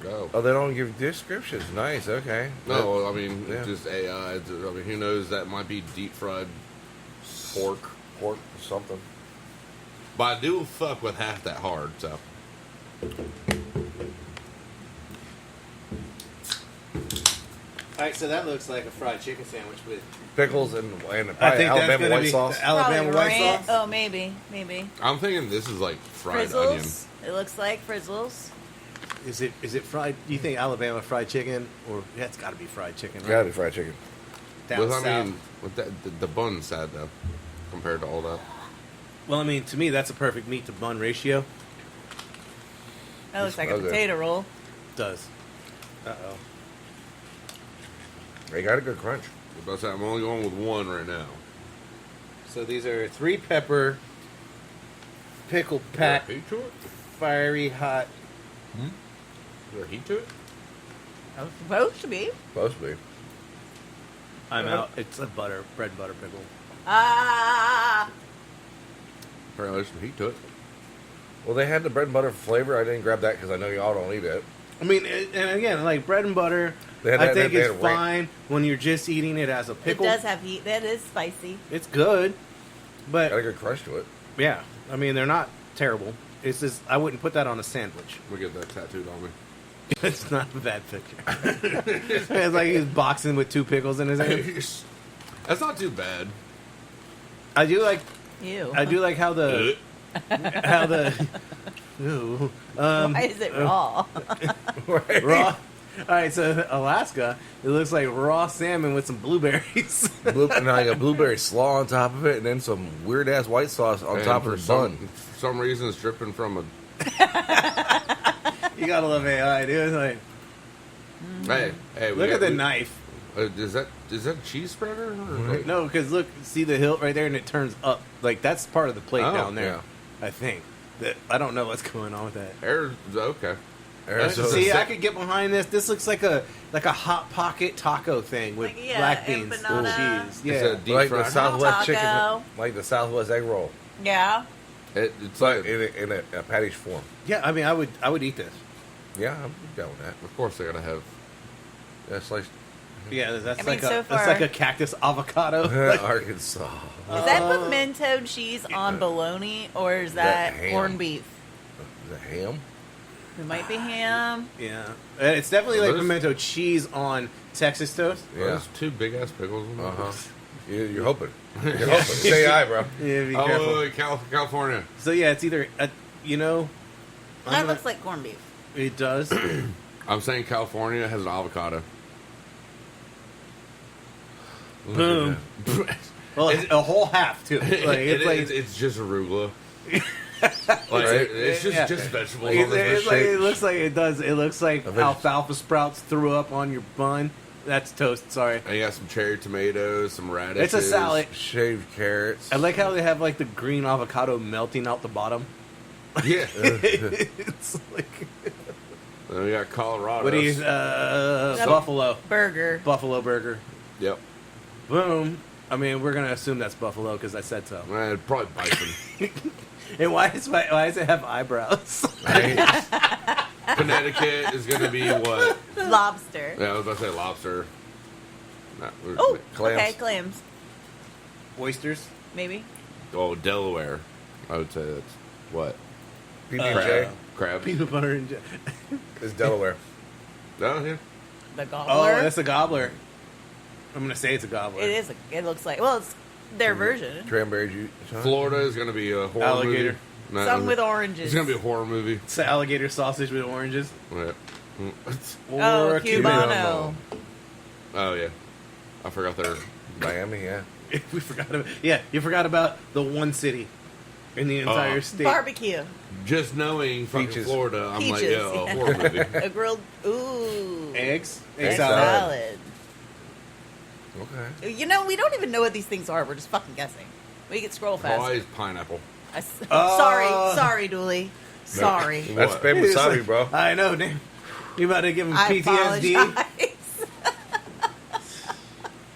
Go. Oh, they don't give descriptions. Nice. Okay. No, well, I mean, Yeah. just AI. I mean, who knows? That might be deep fried pork. Pork or something. But I do fuck with half that hard, so. All right, so that looks like a fried chicken sandwich with. Pickles and I probably think that's Alabama gonna white be sauce. the Alabama Probably white ranch. sauce. Oh, maybe. I'm thinking this is like fried onion. Frizzles. It looks like frizzles. Is it fried? Do you think Alabama fried chicken, or yeah, it's got to be fried chicken? Right? Gotta be fried chicken. Down With, south. I mean, with that, the bun's sad though, compared to all that. Well, I mean, to me, that's a perfect meat to bun ratio. That looks like a smells good. potato roll. Does. Uh-oh. They got a good crunch. I was about to say, I'm only going with one right now. So these are 3 pepper, pickle pack, Is there heat to it? fiery hot. Is there heat to it? Oh, supposed to be. Supposed to be. I'm out. It's a bread and butter pickle. Ah. Apparently there's some heat to it. Well, they had the bread and butter flavor. I didn't grab that because I know y'all don't eat it. I mean, and again, like bread and butter, They had I that- think they it's had a ranch. fine when you're just eating it as a pickle. It does have heat. That is spicy. It's good, Got a but good crunch to it. yeah, I mean, they're not terrible. It's just I wouldn't put that on a sandwich. We get that tattooed on me. It's not a bad picture. It's like he's boxing with 2 pickles in his hand. That's not too bad. I do like Ew. how the Ooh. Why is it raw? Right. Raw. All right, so Alaska, it looks like raw salmon with some blueberries. And like a blueberry slaw on top of it, and then some weird ass white sauce on And top for of the bun. For some reason, it's dripping from a. You gotta love AI, dude. It's like, Hey, we look got- at the we- knife. Is that a cheese spreader? Or No, because look, see the hilt right there, and it turns up. Like that's part of the plate Oh, down there. yeah. I think that I don't know what's going on with that. Okay. So- See, I could get behind this. This looks like a hot pocket taco thing with Like, yeah, black beans and empanada. cheese. Is Yeah, that deep like the fried? Southwest Taco. chicken, like the Southwest egg roll. Yeah. It's Like like, in a patty's form. yeah. I mean, I would eat this. Yeah, I'm down with that. of course, they gotta have. That's like Yeah, that's I mean, like so that's far- like a cactus avocado. Like, Arkansas. Is that pimento cheese on bologna or is that ham. corned beef? Is that ham? It might be ham. yeah, and it's definitely like Those- pimento cheese on Texas toast. Yeah. There's 2 big ass pickles. In there. Uh huh. You're hoping. You're hoping. Say aye, bro. Yeah, be Oh, careful. wait, California. So yeah, it's either you know, That looks like corned beef. it does. I'm saying California has an avocado. Boom. Well, it's a whole half too. Like it's like it's just arugula. Like, Right? it's Yeah. just vegetables It's, on this it's like, shape. it looks like it does. It looks like A veg- alfalfa sprouts threw up on your bun. That's toast. Sorry, And you got some cherry tomatoes, some radishes. it's a salad. Shaved carrots. I like how they have like the green avocado melting out the bottom. Yeah. It's like Then we got Colorado. what do you buffalo Burger. burger. Yep. Boom. I mean, we're gonna assume that's buffalo because I said so. Probably bison. And why does it have eyebrows? Right? Connecticut is going to be what? Lobster. Yeah, I was about to say lobster. Oh, Clams. okay, clams. Oysters. Maybe. Oh, Delaware. I would say that's what? PB&J Crab. Peanut butter and jam. is Delaware. Oh, yeah. The Oh, gobbler. that's a gobbler. I'm gonna say it's a gobbler. It is. It looks like. Well, it's their version. Cranberry juice. Florida is going to be a horror Alligator. movie. No, Some with oranges. It's going to be a horror movie. It's the alligator sausage with oranges. Yeah. Oh, Or Cubano. Oh, yeah. I forgot their. Miami, yeah. We forgot about. Yeah, you forgot about the one city in the entire state. Barbecue. Just knowing fucking Peaches. Florida, I'm like, Peaches, yo, yeah. horror movie. A grilled. Ooh. Eggs, Egg salad. Okay. You know, we don't even know what these things are. We're just fucking guessing. We can scroll fast. Always pineapple. Sorry, Dooley. Sorry. That's What? spam He's wasabi, like, bro. I know, damn. You about to give him I PTSD? apologize.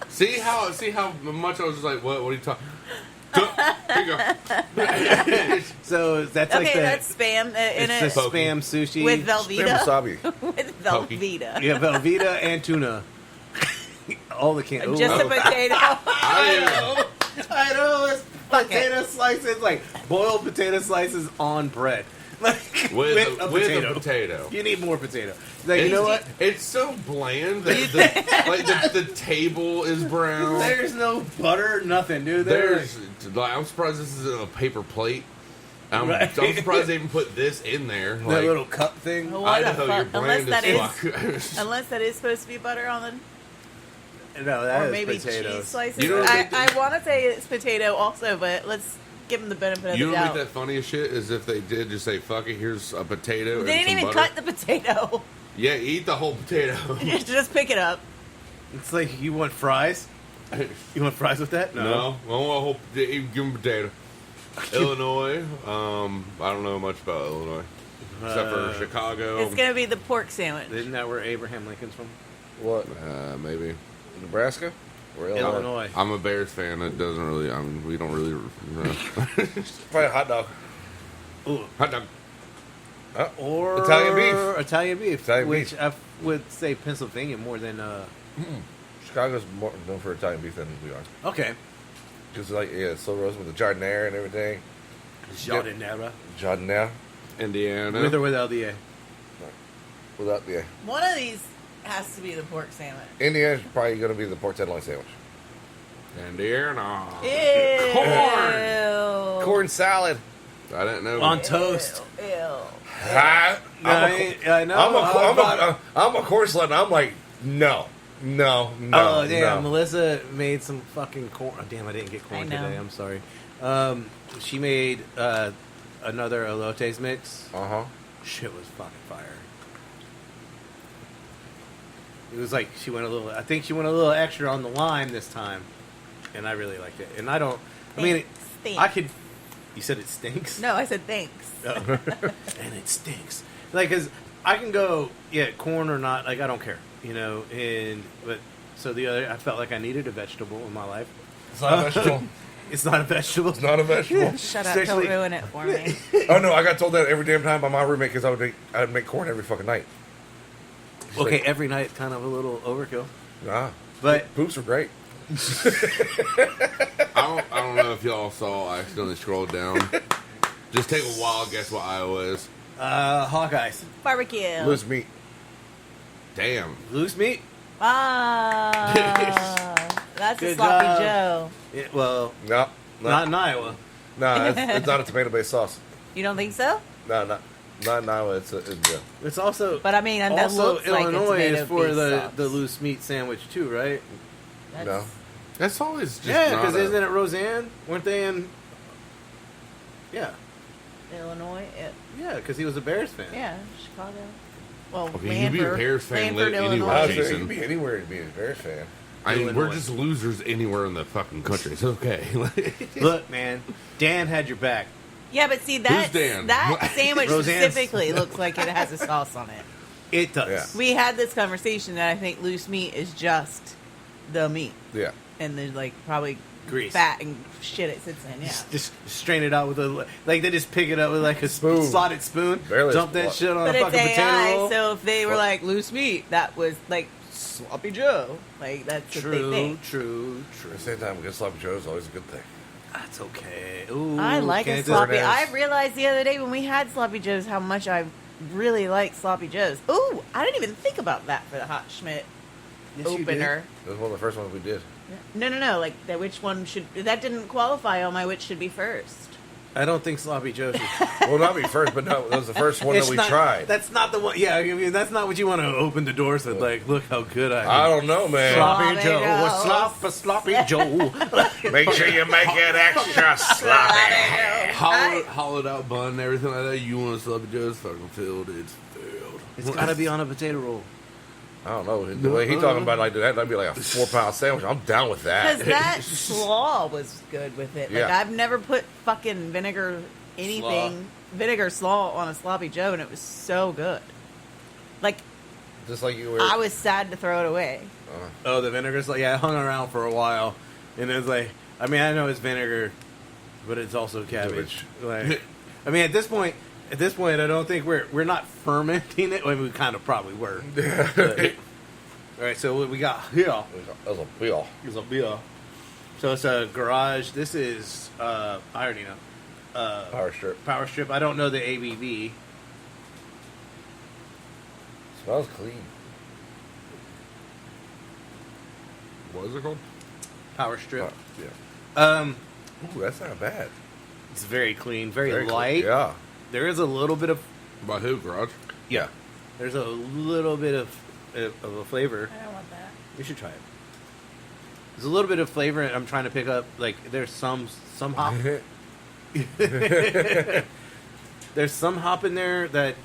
See how much I was just like, what are you talking? Here you go. So that's Okay, like the, that's spam in it's the it spam sushi with Spam Velveeta. wasabi. With Velveeta. Yeah, Velveeta and tuna. All the can. Just a potato. I I know. It's Fuck potato slices, like boiled potato slices on bread, like with a potato. You need more potato. Like, you know what? It's so bland that the table is brown. There's no butter, nothing, dude. I'm surprised this is in a paper plate. I'm Right. surprised they even put this in there. that Like, little cup thing. Oh, what the Idaho, your fuck? Unless brand that is fuck. Unless that is supposed to be butter on the, No, that or is maybe potatoes. cheese slices. You don't think I want to say it's potato also, but let's give them the benefit of You the don't think doubt. that funny as shit is if they did just say, fuck it, here's a potato They and didn't some even butter. cut the potato. Yeah, eat the whole potato. Just pick it up. It's like, you want fries? You want fries with that? No, I want a whole give them potato. Illinois, I don't know much about Illinois. Except for Chicago. It's going to be the pork sandwich. Isn't that where Abraham Lincoln's from? What? Maybe. Nebraska? Or Illinois? Illinois. I'm a Bears fan. It doesn't really. We don't really. Probably a hot dog. Ooh. Hot dog. Or Italian beef. Italian beef. Italian which beef. I would say Pennsylvania more than. Chicago's more known for Italian beef than we are. Okay. Just like, yeah, slow roast with the jardinere and everything. Jardinera. Jardinere. Indiana. With or without the A. Without the One of these has to be the pork sandwich. Indiana's probably going to be the pork tenderloin sandwich. Indiana. Ew. Corn. Corn salad. I didn't know. On toast. Ew. I'm I know. a corn slut, and I'm like, no. Oh damn! no. Melissa made some fucking corn. Oh, damn, I didn't get corn I know. today. I'm sorry. She made another elotes mix. Uh-huh. Shit was fucking fire. It was like she went a little. I think she went a little extra on the lime this time, and I really liked it. And I don't. I mean, Thanks. I could. You said it stinks. No, I said thanks. Oh. And it stinks. Like, cause I can go, yeah, corn or not. Like, I don't care, you know. But so the other, I felt like I needed a vegetable in my life. It's not a vegetable. It's not a vegetable. It's not a vegetable. Shut up! Don't Especially- ruin it for me. Oh, no, I got told that every damn time by my roommate because I'd make corn every fucking night. She's Okay, like, every night kind of a little overkill. nah. But Poops are great. I don't know if y'all saw. I accidentally scrolled down. Just take a wild guess what Iowa is. Hawkeyes, Barbecue. Loose meat. Damn. loose meat. Ah, that's a Good sloppy job. Joe. Yeah, well, No. not in Iowa. No, it's not a tomato-based sauce. You don't think so? No, not in Iowa. It's It's also, But I mean, that also looks like a Illinois is for tomato-based sauce. the loose meat sandwich too, right? no. That's always just Yeah, not because a- isn't it Roseanne? Weren't they in? Yeah, Illinois. yeah, because he was a Bears fan. Yeah, Chicago. Well, Okay, you be a Lanford, Bears fan, Lanford, live anywhere, I Illinois. was saying, Jason. you can be anywhere to be a Bears fan. I mean, we're Illinois. just losers anywhere in the fucking country. It's okay. Look, man, Dan had your back. Yeah, but see that Dan? that sandwich Roseanne's- specifically looks like it has a sauce on it. It does. Yeah. We had this conversation that I think loose meat is just the meat, Yeah. and there's like probably Grease. fat and shit it sits in. Yeah. Just strain it out with a like they just pick it up with like a Spoon. slotted spoon, Barely dump that spot. shit on But a it's fucking potato AI, roll. so if they were like loose meat, that was like sloppy Joe. Like that's what they True, think. true. At the same time, good sloppy Joe is always a good thing. That's okay. Ooh, I like a Kansas- sloppy. Fernandez. I realized the other day when we had sloppy joes how much I really like sloppy joes. Ooh, I didn't even think about that for the hot Schmidt Yes, you did. opener. That was one of the first ones we did. No. Like that. Which one should? That didn't qualify on my which should be first. I don't think sloppy joes. Well, not me first, but no, that was the first one that we tried. That's not the one. Yeah, I mean that's not what you want to open the doors with. Like, look how good I am. I don't know, man. Sloppy Joe, Joe. sloppy Joe. Make sure you make it extra sloppy. Hollowed out bun and everything like that. You want a sloppy joe? It's fucking filled. It's filled. It's got to be on a potato roll. I don't know. The way he talking about it like that, that'd be like a 4-pound sandwich. I'm down with Because that. that slaw was good with it. Like, Yeah. I've never put fucking vinegar slaw on a sloppy joe, and it was so good. Like, Just like you were. I was sad to throw it away. Oh, the vinegar's like, yeah, it hung around for a while, and it's like, I mean, I know it's vinegar, but it's also cabbage. Like, I mean, at this point, I don't think we're not fermenting it. Well, we kind of probably were. But, all right, so what we got here That's a bill. is a beer. So it's a garage. This is I already know. Power strip. Power strip. I don't know the ABV. Smells clean. What is it called? Power strip. Yeah. Ooh, that's not bad. It's very clean, very Very light. clean. Yeah. There is a little bit of By who? Garage? Yeah. there's a little bit of a flavor. I don't want that. You should try it. There's a little bit of flavor I'm trying to pick up. Like there's some hop. There's some hop in there that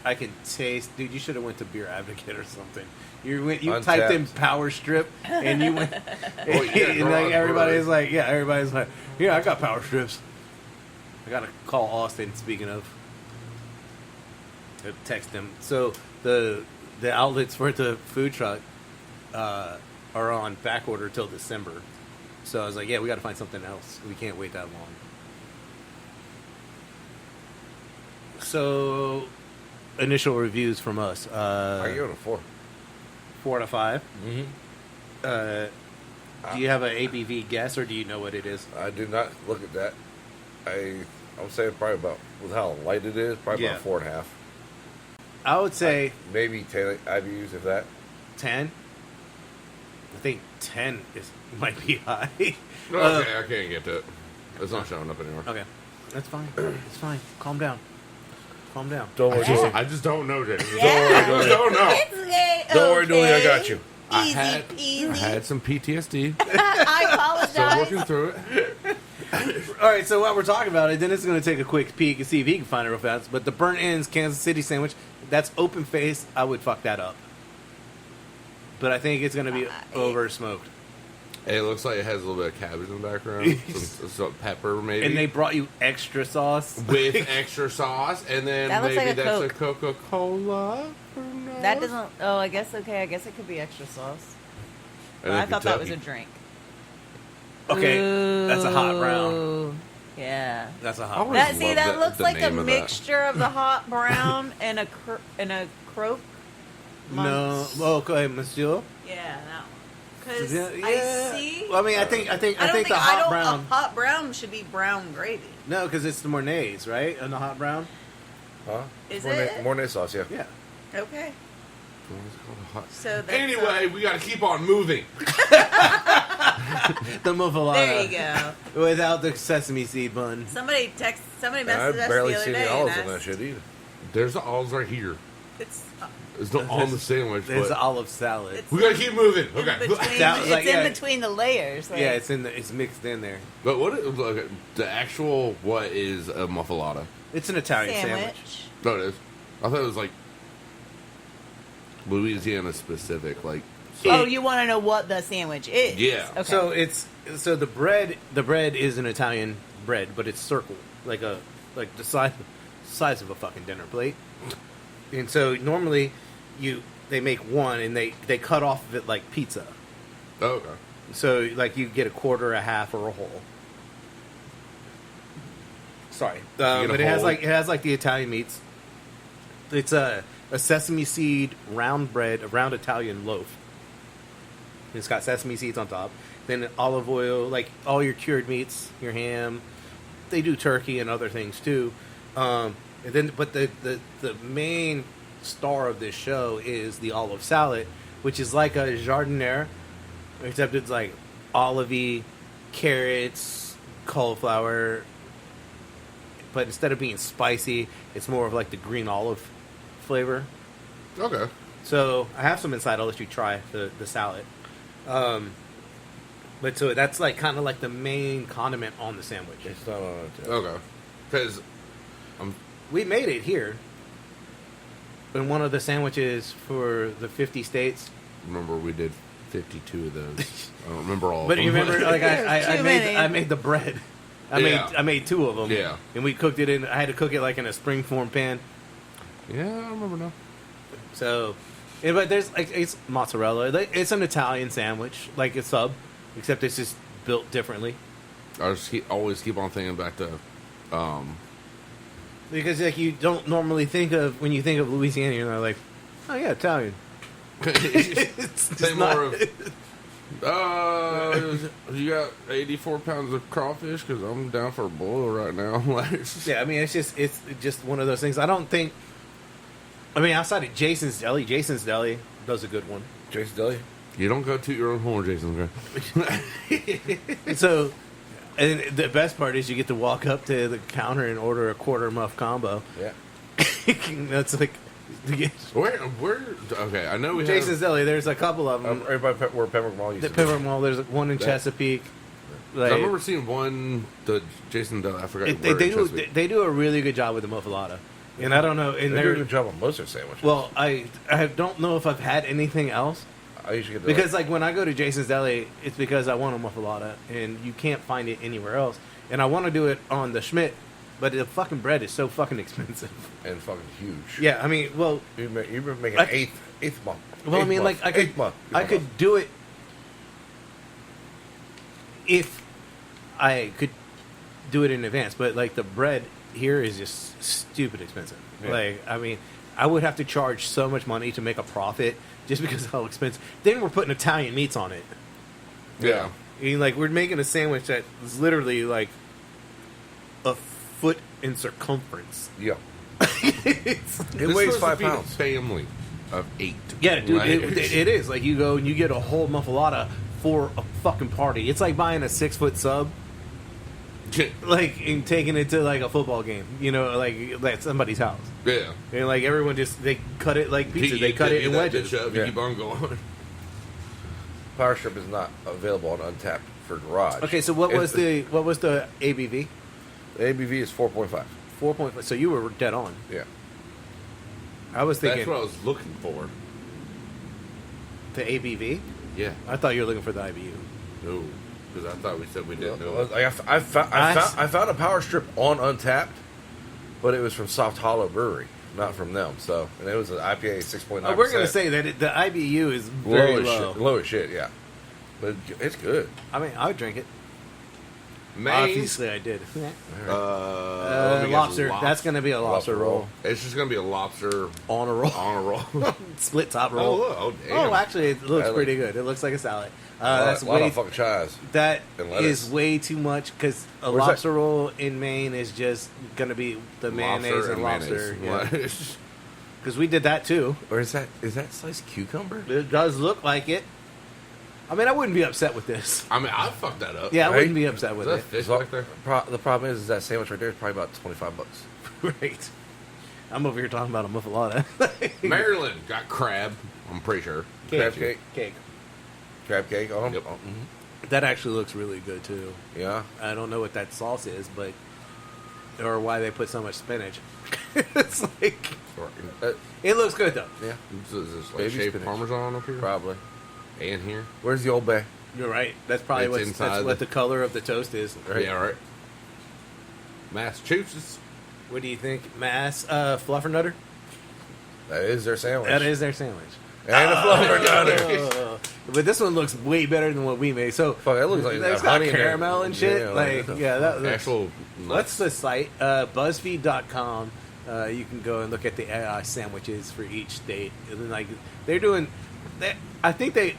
I can taste. Dude, you should have went to Beer Advocate or something. You typed in power strip and you went. Oh, yeah, and like everybody's like, yeah, I got power strips. I gotta call Austin. Speaking of, text him. So the outlets for the food truck are on back order till December. So I was like, yeah, we got to find something else. We can't wait that long. So initial reviews from us. I give it a 4. 4 out of 5. Mm-hmm. Do you have an ABV guess, or do you know what it is? I did not look at that. I'm saying probably about, with how light it is, probably about 4.5. I would say Maybe 10 IBUs, if that. 10. I think 10 might be high. Okay, I can't get to it. It's not showing up anymore. Okay, that's fine. It's fine. Calm down. Calm down. Don't worry, Dooley. I just don't know, Jason. Yeah. I just don't know. It's okay. Don't worry, Dooley, I got you. I Easy had peasy. some PTSD. I Still apologize. working through it. All right, so while we're talking about it, Dennis is going to take a quick peek and see if he can find it real fast. But the Burnt Ends Kansas City sandwich, that's open face. I would fuck that up. But I think it's going to be over smoked. It looks like it has a little bit of cabbage in the background. some pepper, maybe. And they brought you extra sauce. with extra sauce, and then That looks maybe like a that's Coke. a Coca-Cola. That doesn't. Oh, I guess okay. I guess it could be extra sauce. And I then thought that was a Kentucky. drink. Okay, that's a hot brown. Ooh, yeah. That's a I hot always brown. That see, love that that- looks the like a name of that. mixture of the hot brown and a croque. No. Oh, okay, monsieur. Yeah, that one. Because Yeah. I see. Well, I mean, I think the hot brown. A hot brown should be brown gravy. No, because it's the Mornay's, right? And the hot brown. Huh? Is Mornay, it? Mornay sauce, yeah. Yeah. Okay. So that's, Anyway, we got to keep on moving. The muffalata. there you go. Without the sesame seed bun. Somebody And messaged I've us barely the other seen day. any and olives in that asked- shit either. There's the olives right here. It's It's not on the sandwich, There's but olive salad. It's we got to keep moving. in Okay. between. That was like, it's yeah. in between the layers. Like, Yeah, it's mixed in there. But what is okay, the actual what is a muffalata? It's an Italian sandwich. sandwich. No, it is. I thought it was like Louisiana specific, like Oh, you want to know what the sandwich is? Yeah. Okay. So the bread is an Italian bread, but it's circle like the size of a fucking dinner plate. And so normally they make one and they cut off of it like pizza. oh, okay. So like you get a quarter, a half, or a whole. Sorry, get a but it has whole. like the Italian meats. It's a sesame seed round bread, a round Italian loaf. It's got sesame seeds on top. Then olive oil, like all your cured meats, your ham. They do turkey and other things too. And then, but the main star of this show is the olive salad, which is like a jardiniere, except it's like olivey, carrots, cauliflower, but instead of being spicy, it's more of like the green olive flavor. Okay. So I have some inside. I'll let you try the salad. But so that's like kind of like the main condiment on the sandwich. It's not on it. Okay. Because We made it here in one of the sandwiches for the 50 states. remember we did 52 of those. I don't remember all. But of you them. remember, like Too many. I made the bread. Yeah. I made 2 of them. Yeah. And we cooked it in. I had to cook it like in a springform pan. Yeah, I remember now. So, but there's like it's mozzarella. It's an Italian sandwich, like a sub, except it's just built differently. I just always keep on thinking back to, Because like you don't normally think of when you think of Louisiana, you're like, oh yeah, Italian. It's just say not- more of. You got 84 pounds of crawfish because I'm down for a boil right now. Like, Yeah, I mean it's just one of those things. I don't think. I mean, outside of Jason's Deli does a good one. Jason Deli. you don't go toot your own horn, Jason. Okay? And so, and the best part is you get to walk up to the counter and order a quarter muff combo. Yeah. That's like Where? Okay, I know we Jason's have. Deli. There's a couple of them. Right by where Pembroke Mall used The to Pembroke Mall. There's one in That- Chesapeake. I Like, remember seeing one. The Jason. I forgot. they where in do Chesapeake. they do a really good job with the muffalata, and I don't know. be. And They do a they're good job on most of their sandwiches. well, I don't know if I've had anything else I usually get the because like when I go to Jason's Deli, it's because I want a muffalata, and you can't find it anywhere else. And I want to do it on the Schmidt, but the fucking bread is so fucking expensive. and fucking huge. Yeah, I mean, well, You've been making I- eighth month. well, I mean, like I could do it if I could do it in advance, but like the bread here is just stupid expensive. Yeah. Like, I mean, I would have to charge so much money to make a profit just because of how expensive. Then we're putting Italian meats on it. Yeah. I mean, like we're making a sandwich that is literally like a foot in circumference. Yeah. It's- It This weighs was 5 to be a pounds. family of 8. Yeah, dude, Like, it is. Like you go and you get a whole muffalata for a fucking party. It's like buying a 6-foot sub, like and taking it to like a football game. You know, like at somebody's house. Yeah. And like everyone just they cut it like pizza. They cut it in wedges. You Yeah. keep on going. Power Strip is not available on Untapped for garage. Okay, so what was the ABV? The ABV is 4.5. 4.5. So you were dead on. Yeah. I was That's thinking what I was looking for. the ABV. Yeah. I thought you were looking for the IBU. No. Because I thought we said we didn't know Well, it. like I found a Power Strip on Untapped, but it was from Soft Hollow Brewery, not from them. So, and it was an IPA 6.9%. Oh, we're gonna say that the IBU is very low. Low as shit, yeah. But it's good. I mean, I would drink it. Maine. Obviously, I did. Let me guess, Lobster. That's gonna be a lobster Lobster roll. roll. It's just going to be a lobster On a roll. on a roll. Split top oh, roll. look. Oh, damn. Oh, actually, it looks That pretty good. It looks like a salad. That's That's a lot way of fucking chives. that and lettuce. is way too much because a Where's lobster roll in Maine is just gonna be the mayonnaise and lobster. mayonnaise. Because we did that too. Or is that sliced cucumber? It does look like it. I mean, I wouldn't be upset with this. I mean, I fucked that up. Yeah, I Right? wouldn't be upset with Is that it. fish So, back there? the problem is that sandwich right there is probably about $25. Right. I'm over here talking about a muffalata. Maryland got crab, I'm pretty sure. Crab cake. Cake. Crab cake. Oh, Yep. That actually looks really good too. Yeah. I don't know what that sauce is, but or why they put so much spinach. It's like it looks good though. Yeah. Is this like Baby shaved spinach. Parmesan up here? Probably. And here? Where's the Old Bay? You're right. That's probably It's inside that's what the color of the toast is. Right. Yeah, right. Massachusetts. What do you think, Mass Fluffernutter? That is their sandwich. That is their sandwich. And a fluffernutter. Oh. But this one looks way better than what we made. So Fuck, that looks like it's it's got honey in there. caramel and shit. Yeah, like like- yeah, that looks, Actual what's the site? BuzzFeed.com. You can go and look at the AI sandwiches for each state. And then, like they're doing, I think they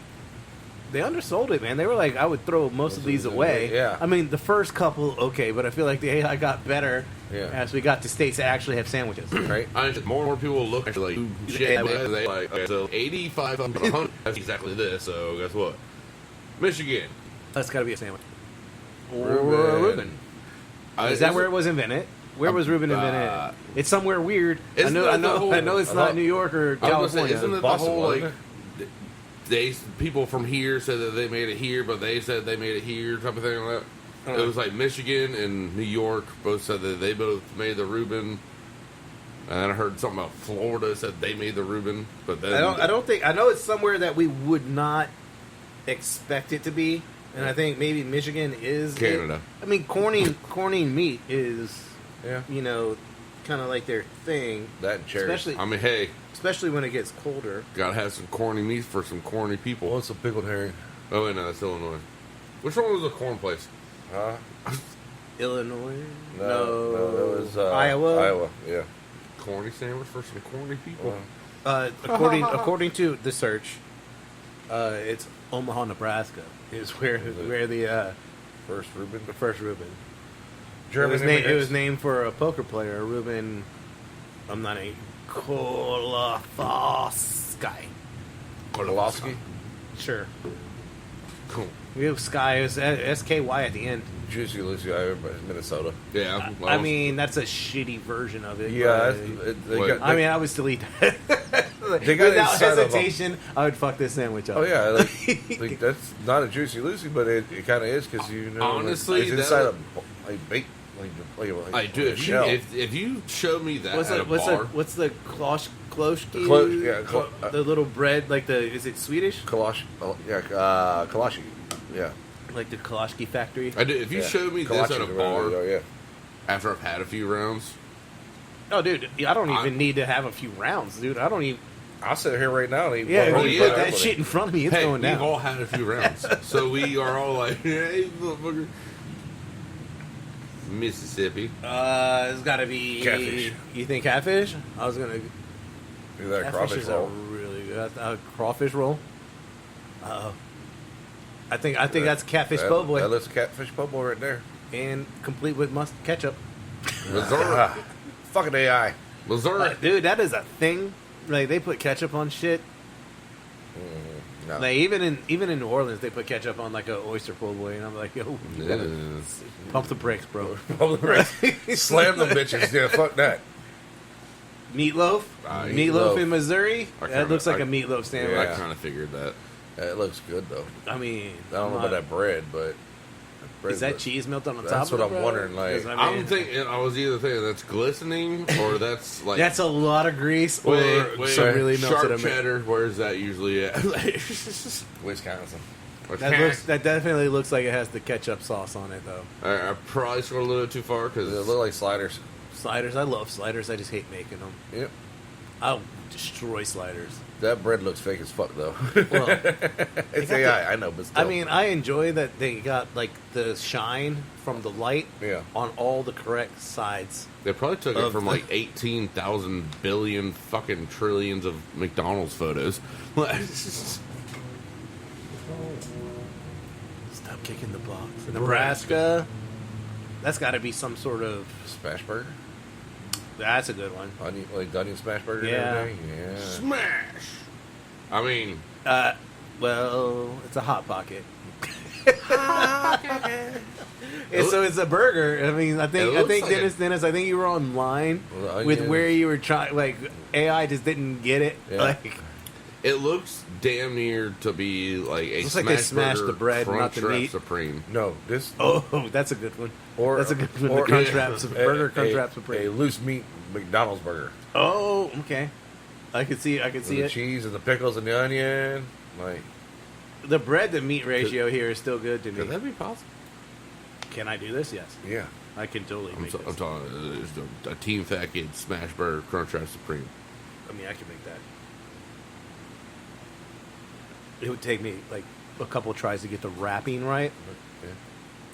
undersold it, man. They were like, I would throw most of these away. Yeah. I mean, the first couple, okay, but I feel like the AI got better Yeah. as we got to states that actually have sandwiches. Right? I think more and more people look at like shit. Yeah, Man, they like okay, so 85 up to 100. That's exactly this. So guess what? Michigan. That's got to be a sandwich. Or Reuben. a Reuben. Is that where it was invented? Where was Reuben invented? It's somewhere weird. I Isn't know. that I the know. whole- I know it's not New York or I was gonna say, California. isn't it Boston, the whole wasn't like people from here said that they made it here, but they said they made it here type of thing like that? It was like Michigan and New York both said that they both made the Reuben. And then I heard something about Florida said they made the Reuben, but then I don't think. I know it's somewhere that we would not expect it to be, and I think maybe Michigan is Canada. I mean, corning meat is, Yeah. kind of like their thing. That and cherries. Especially, I mean, hey, especially when it gets colder. gotta have some corny meat for some corny people. What's a pickled herring? Oh wait, no, that's Illinois. Which one was the corn place? Huh? Illinois? No, that was Iowa. Iowa, yeah. Corny sandwich for some corny people. According to the search, it's Omaha, Nebraska is where the First Reuben. first Reuben. German It was immigrants. named for a poker player, Reuben. I'm not a Kolofsky. Kowalski. Sure. Cool. We have Sky. It's SKY at the end. Juicy Lucy, Iowa, Minnesota. Yeah. well, I mean, that's a shitty version of it. Yeah, but- they Wait. got, I mean, I would still eat that. They got Without inside of hesitation, I would fuck this sandwich up. oh yeah, like, that's not a Juicy Lucy, but it kind of is because Honestly, it's that inside would- a like baked like I do. a If you, shell. if you show me that What's at the a bar, what's the kloshki? The the little bread, like the is it Swedish? Kalash, Kalashi, yeah. Like the Koloshki factory. I do. If you Yeah. show me Kolache this at a or whatever, bar yeah. after I've had a few rounds, Oh, dude, I don't even need to have a few rounds, dude. I don't even. I'll sit here right now and eat. Yeah, one if you yeah, put that everybody. shit in front of me, it's hey, going we've down. all had a few rounds, so we are all like, hey, motherfucker. Mississippi. It's got to be Catfish. You think catfish? I was gonna. Do that Catfish crawfish is roll. a really good crawfish roll. I think that's catfish po' boy That looks catfish po' boy right there. and complete with ketchup. Missouri. Fucking AI. Missouri. Dude, that is a thing. Like they put ketchup on shit. No. Like even in New Orleans, they put ketchup on like a oyster po' boy, and I'm like, yo, Yes. pump the brakes, bro. Slam them bitches. Yeah, fuck that. Meatloaf, Meatloaf. meatloaf in Missouri. I That kinda- looks like I- a meatloaf sandwich. I Yeah. kind of figured that. It looks good though. I mean, I don't know about that bread, but Is that cheese melted on the top? That's of what it, I'm bro? wondering, like- 'Cause, I mean, I'm thinking. I was either thinking that's glistening or that's like that's a lot of grease or wait, some really melted sharp on it. cheddar. Where's that usually at? Wisconsin. That definitely looks like it has the ketchup sauce on it, though. I probably scored a little too far They because look like sliders. Sliders, I love sliders. I just hate making them. Yep. I'll destroy sliders. That bread looks fake as fuck though. Well, It's got AI, I know, but still. I mean, I enjoy that they got like the shine from the light Yeah. on all the correct sides. they probably took it Of from the- like 18,000 billion fucking trillions of McDonald's photos. Stop kicking the box. Nebraska. That's got to be some sort of. Smash burger? That's a good one. Onion, like onion smash burger and Yeah. everything? Yeah. Smash. I mean, Well, it's a hot pocket. And so it's a burger. I mean, I think looks like Dennis, I think you were online Well, with onions. where you were trying. Like AI just didn't get it. Yeah. Like it looks damn near to be like a Looks smash like they smashed burger the bread, not the Crunchwrap meat. Supreme. No, this. oh, that's a good one. That's a good one. The Crunchwrap burger, Crunchwrap A Supreme. loose meat McDonald's burger. Oh, okay. I could see. I could With see the it. cheese and the pickles and the onion. Like, The bread to meat ratio here is still good to Could me. that be possible? Can I do this? Yes, yeah. I can totally I'm make talking this. a Team Fat Kid Smash Burger Crunchwrap Supreme. I mean, I can make that. It would take me like a couple tries to get the wrapping right.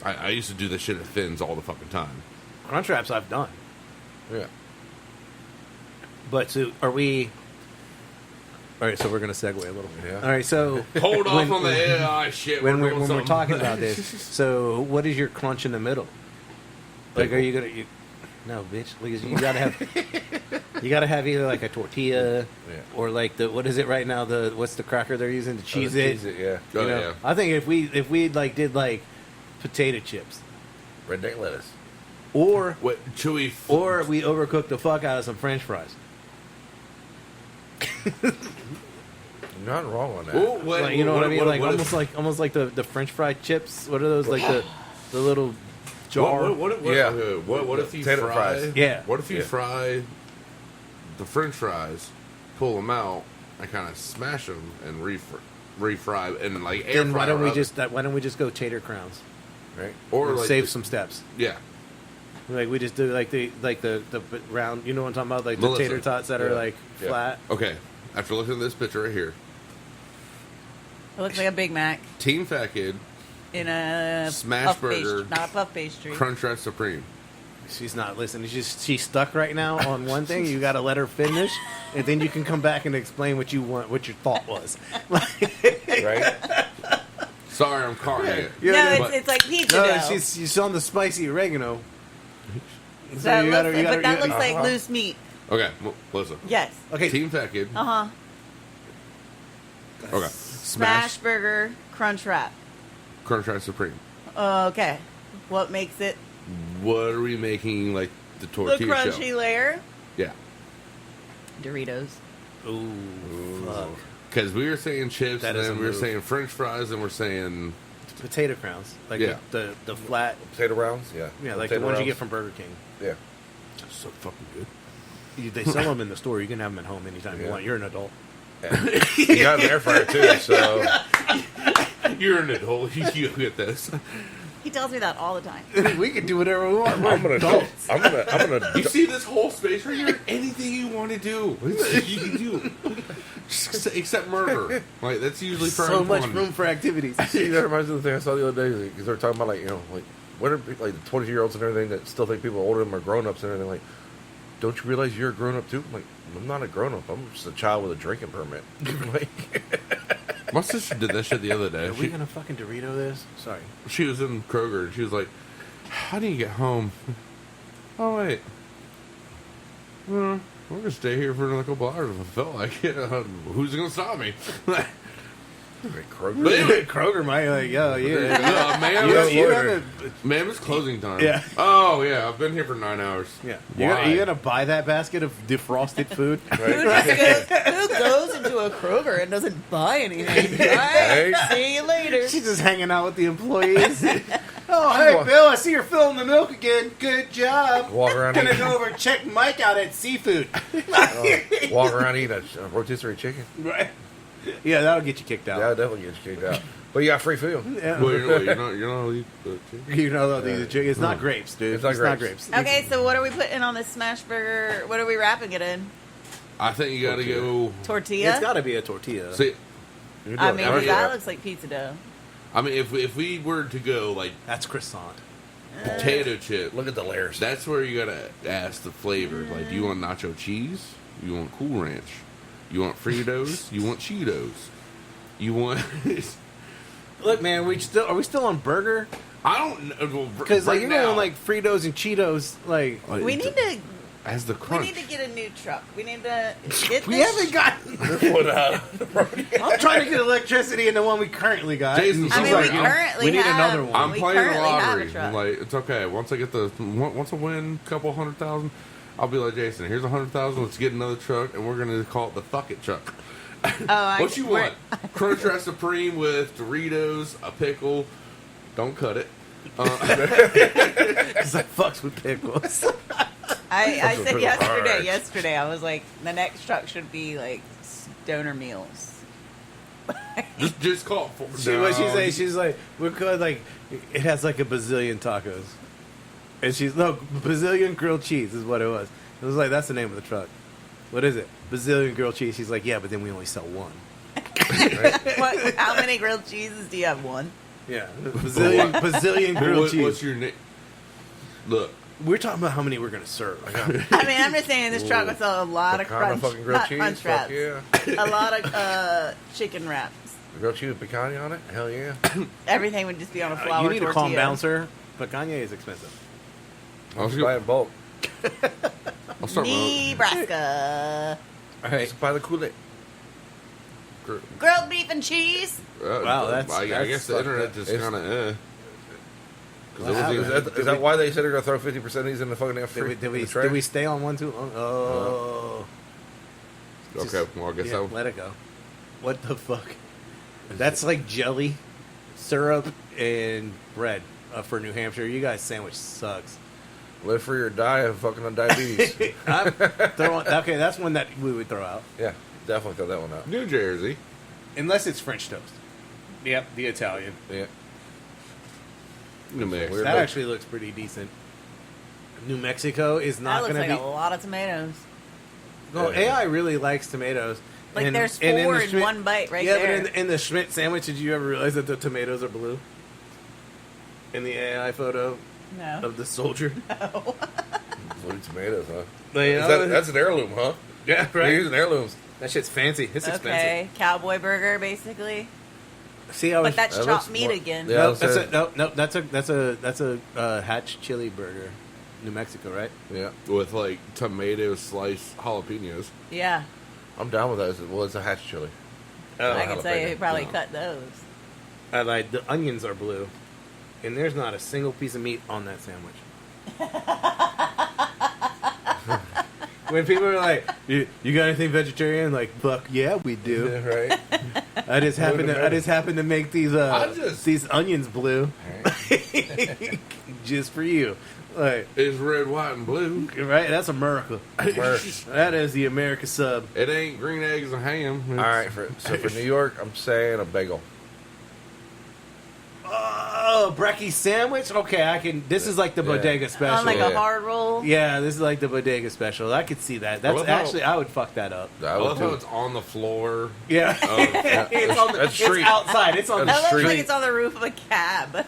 I used to do this shit at Finn's all the fucking time. Crunchwraps I've done, Yeah. but so are we? All right, so we're gonna segue a little. Yeah. All right, so Hold off When- on the AI shit. when doing we're something. talking about this, so what is your crunch in the middle? Like, are you gonna? No, bitch. Because you gotta have either like a tortilla Yeah. or like the what is it right now? The what's the cracker they're using to cheese it? Cheese it, yeah. Oh, You know? yeah. I think if we like did like potato chips, Redneck lettuce. Or chewy. or we overcook the fuck out of some French fries. Not wrong on that. Ooh, Like, you know what I mean? Like almost like the French fry chips. What are those? Like the little jar. What if you Potato fry? fries. Yeah. What if you Yeah. fry the French fries, pull them out, and kind of smash them and refry and like air Then fry? why don't we rather- just go tater crowns, right? Or We'll like save some steps. Yeah. Like we just do like the round. You know what I'm talking about? Like the Melissa. tater tots that are Yeah. like Yeah. flat. Okay. After looking at this picture right here, It looks like a Big Mac Team Fat Kid in a Smash puff burger. not a puff pastry. Crunchwrap Supreme. She's not listening. She's stuck right now on one thing. You got to let her finish, and then you can come back and explain what you want, what your thought was. Right? Sorry, I'm carting it. Yeah, no, but- it's like pizza No, dough. she's on the spicy oregano. So that looks, you but that gotta- looks like loose meat. Okay, listen. Yes. Okay. Team Fat Kid. Uh huh. Okay. Smash burger crunch wrap. Crunchwrap Supreme. Okay. What makes it What are we making like the the tortilla crunchy shell? layer? Yeah. Doritos. Ooh, fuck. Because we were saying chips, That and is then a we were move. saying French fries, and we're saying Potato crowns, like Yeah. the flat, Potato rounds? Yeah. yeah, like Potato the ones you rounds. get from Burger King. Yeah. so fucking good. They sell them in the store. You can have them at home anytime you Yeah. want. You're an adult. You got an air fryer too, so You're an adult. You get this. He tells me that all the time. We can do whatever we want. We're I'm gonna adults. I'm gonna You see this whole space right here? Anything you want to do, you can do. Except murder. Like that's usually for So much fun. room for activities. See, that reminds me of the thing I saw the other day because they were talking about like like what are like the 20-year-olds and everything that still think people older than them are grown ups and everything. Like, don't you realize you're a grown up too? I'm like, I'm not a grown up. I'm just a child with a drinking permit. Like, My sister did that shit the other day. Are we gonna fucking Dorito this? Sorry. She was in Kroger and she was like, "How do you get home?" Oh wait, we're gonna stay here for another couple hours if I felt like it. Who's gonna stop me? Kroger. But anyway, Kroger might like, yo, yeah. man, You, it's- you gotta, man, it's closing time. Yeah. Oh yeah, I've been here for 9 hours. yeah. Why? You gonna buy that basket of defrosted food? Who goes into a Kroger and doesn't buy anything? All right, Right? see you later. She's just hanging out with the employees. Oh, hey, Bill, I see you're filling the milk again. Good job. Walk around Gonna eating, go over and check Mike out at seafood. walk around eating a rotisserie chicken. Right. Yeah, that'll get you kicked out. That'll definitely get you kicked out. But you got free food. Yeah. Well, you're not eat the chicken? You know, these are chicken. It's not grapes, dude. It's not grapes. Okay, so what are we putting on this smash burger? What are we wrapping it in? I think you got to go. Tortilla? It's got to be a tortilla. See, You're I doing mean, everything. that looks like pizza dough. I mean, if we were to go like That's croissant. potato chip, Look at the layers. that's where you gotta ask the flavors. Like, do you want nacho cheese? You want Cool Ranch? You want Fritos? You want Cheetos? You want? Look, man, are we still on burger? I don't know Because right like you're now, going like Fritos and Cheetos. Like We need to. as the We crunch. need to get a new truck. We need to get. we this- haven't gotten. What, I'm trying to get electricity in the one we currently got. Jason, And I she's mean, like, we "Oh, currently we need have, another one. I'm we playing the currently have a lottery. truck. Like, it's okay. Once I get once I win a couple 100,000, I'll be like, Jason, here's 100,000. Let's get another truck, and we're gonna call it the Fuck It truck. What you want? Crunchwrap Supreme with Doritos, a pickle. Don't cut it. Because I fucks with pickles. I said Hard. yesterday, I was like, the next truck should be like stoner meals. Just call it for. What she say? She's like, we're good. Like, it has like a bazillion tacos, and she's no bazillion grilled cheese is what it was. It was like that's the name of the truck. What is it? Bazillion grilled cheese. She's like, yeah, but then we only sell one. How many grilled cheeses do you have? One. Yeah, bazillion grilled cheese. What's your name? Look, We're talking about how many we're gonna serve. I mean, I'm just saying this truck will sell a lot of Pecan crunch, fucking grilled not cheese. crunch Fuck wraps. yeah. A lot of chicken wraps. Grilled cheese with pecan on it? Hell yeah. Everything would just be on a flour You need tortilla. to calm down, sir. But Kanye is expensive. I'll Just buy in bulk. start my Nebraska. All right. Just buy the Kool-Aid. Grilled beef and cheese. Wow, that's I guess the fucked internet up. just It's- kind of. 'Cause it was either- Is that why they said they're going to throw 50% of these in the fucking Did we stay on one too long? Oh. Okay, well, I guess Yeah, so. let it go. What the fuck? That's like jelly, syrup, and bread for New Hampshire. You guys' sandwich sucks. Live free or die of fucking on diabetes. Okay, that's one that we would throw out. Yeah, definitely throw that one out. New Jersey. Unless it's French toast. Yep, the Italian. Yeah. New Mexico. Weird. That actually looks pretty decent. New Mexico is That not looks going like to a lot of tomatoes. be. No, AI really likes tomatoes. Like And- there's and four the in Schmidt- one bite right yeah, there. but in the Schmidt sandwich, did you ever realize that the tomatoes are blue? In the AI photo No. of the soldier. Blue tomatoes, huh? Like, That's an heirloom, huh? yeah, They're right. using heirlooms. That shit's fancy. It's expensive. Okay, cowboy burger basically. See, I was. But that's that chopped looks meat more- again. Yeah. no, that's that's a hatch chili burger, New Mexico, right? Yeah. With like tomato sliced jalapenos. Yeah. I'm down with that. Well, it's a hatch chili. I can say jalapeno. he probably No. cut those. I like the onions are blue, and there's not a single piece of meat on that sandwich. When people are like, "You got anything vegetarian?" Like, fuck yeah, we do. Yeah, right? I just happen to make these these onions blue, just for you. Like, It's red, white, and blue. right? That's America. That is the America sub. It ain't green eggs and ham. All right. So for New York, I'm saying a bagel. Oh, brekkie sandwich. Okay, I can. This is like the Yeah. bodega special. On like Yeah. a hard roll. Yeah, this is like the bodega special. I could see that. That's love how- actually, I would fuck that up. I I would love how too. it's on the floor. Yeah, yeah. it's on the, That's it's street. outside. It's on That's the That looks street. like it's on the roof of a cab.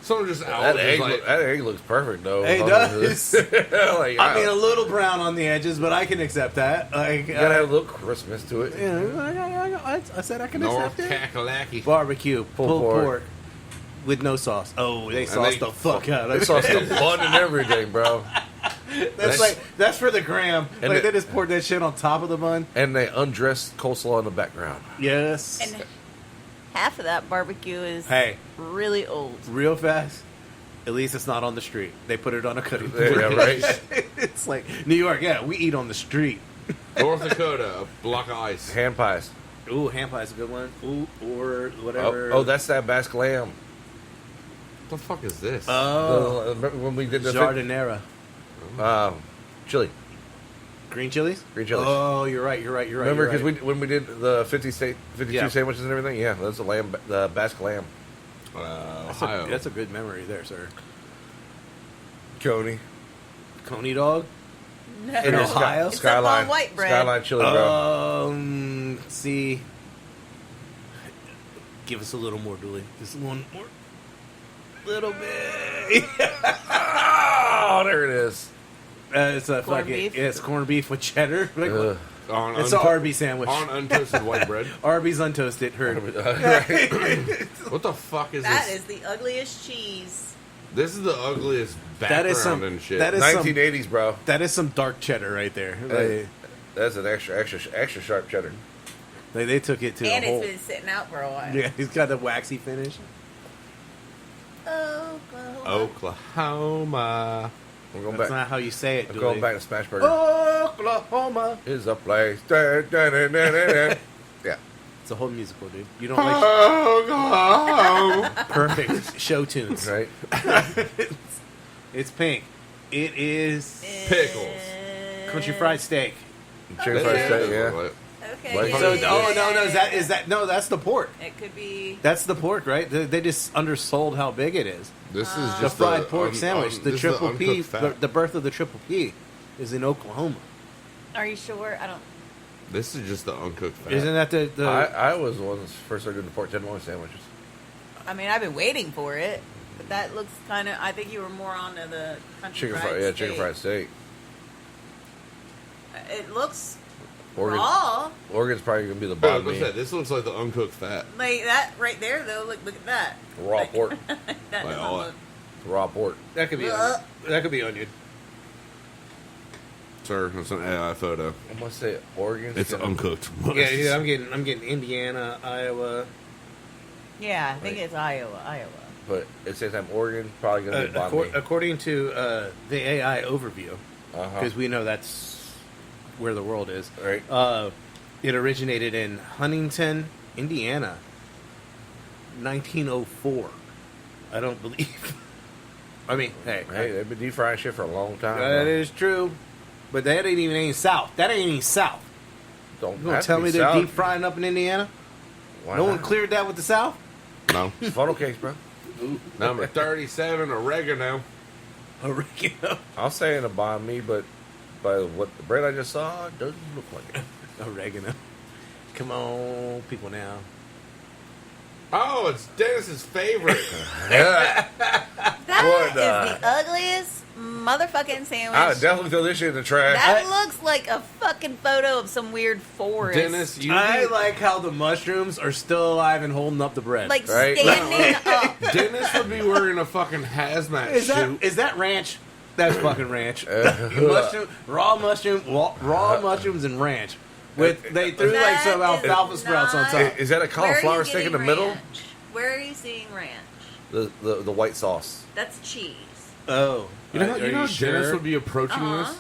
Someone just out That just egg, like, that egg looks perfect, though. It does. Like, I mean, a little brown on the edges, but I can accept that. Like, you gotta have a little Christmas to it. I said I can North accept it. Kakalaki. Barbecue, pulled pork. pork with no sauce. Oh, they And sauced they- the fuck out They of sauced it. the bun and everything, bro. That's for the gram. And Like it- they just poured that shit on top of the bun. And they undressed coleslaw in the background. Yes. And half of that barbecue is Hey, really old. real fast. At least it's not on the street. They put it on a cutting board. Yeah, right. It's like New York. Yeah, we eat on the street. North Dakota, a block of ice. Hand pies. Ooh, ham pie is a good one. Ooh, or whatever. Oh, that's that Basque lamb. What the fuck is this? Remember when we did the Jardinera. chili, Green chilies? green chilies. Oh, you're right. Remember you're because right. when we did the 52 Yeah. sandwiches and everything? Yeah, that's the Basque lamb. Ohio. That's a good memory there, sir. Coney. Coney dog? In Ohio? It's up on white bread. Skyline chili, bro. See. Give us a little more, Dooley. Just one more. Little bit. Oh, there it is. It's a Corned fucking. beef? It's corned beef with cheddar. Like, Ugh. On it's an Arby's sandwich. On untoasted white bread. Arby's untoasted. Heard. What the fuck is That this? is the ugliest cheese. This is the ugliest That background is some- and shit. that is- 1980s, bro. That is some dark cheddar right there. Hey, that's an extra sharp cheddar. They took it to And a whole. it's been sitting out for a while. Yeah, he's got the waxy finish. Oklahoma. Oklahoma. I'm going That's back. not how you say it, I'm Dooley. going back to Smash Burger. Oklahoma. Is a place. Yeah. It's a whole musical, dude. You don't like Oklahoma. perfect show tunes. Right. It's pink. It is Pickles. country fried steak. Chicken fried steak, yeah. Okay. Like- So Yeah. no, is that no? That's the pork. It could be. That's the pork, right? They just undersold how big it is. This is The just fried pork sandwich. The this is triple P. uncooked fat. The birth of the triple P is in Oklahoma. Are you sure? I don't. This is just the uncooked fat. Isn't that the? I was the one that first started doing the pork tenderloin sandwiches. I mean, I've been waiting for it, but that looks kind of. I think you were more onto the country Chicken fried fried, yeah, steak. chicken fried steak. It looks Oregon, raw. Oregon's probably gonna be the Oh, I bottom was meat. gonna say, this looks like the uncooked fat. Like that right there, though. Look at that. Raw Like- pork, That doesn't all look. raw pork. that could be. Ugh. That could be onion. Sir, it's an AI photo. I must say Oregon. It's uncooked. Yeah, I'm getting Indiana, Iowa. Yeah, I think Right. it's Iowa. But at the same time, Oregon probably going to be bottom me. According to the AI overview, Uh-huh. because we know that's where the world is. Right. It originated in Huntington, Indiana, 1904. I don't believe. I mean, Hey, they've been deep frying shit for a long time. that is true, but that ain't even south. That ain't even south. Don't You gonna have to tell be me they're south. deep frying up in Indiana? Why No not? one cleared that with the South. No. It's funnel cakes, bro. Number 37, oregano. Oregano. I'll say in a banh mi, but by what the bread I just saw, it doesn't look like it. Oregano. Come on, people now. Oh, it's Dennis's favorite. Yeah. That What is the- the ugliest motherfucking sandwich. I would definitely throw this shit in the trash. That looks like a fucking photo of some weird forest. Dennis, you I like how the mushrooms are still alive and holding up the bread. like Right? standing up. Dennis would be wearing a fucking hazmat suit. is that ranch? That's fucking ranch. Mushroom, raw mushrooms and ranch. With they threw like some That is alfalfa sprouts on not- top. Is that a Where are cauliflower you stick in getting the middle? ranch? Where are you seeing ranch? The white sauce. That's cheese. Oh, You know, are you know sure? Dennis would be approaching Uh-huh. this?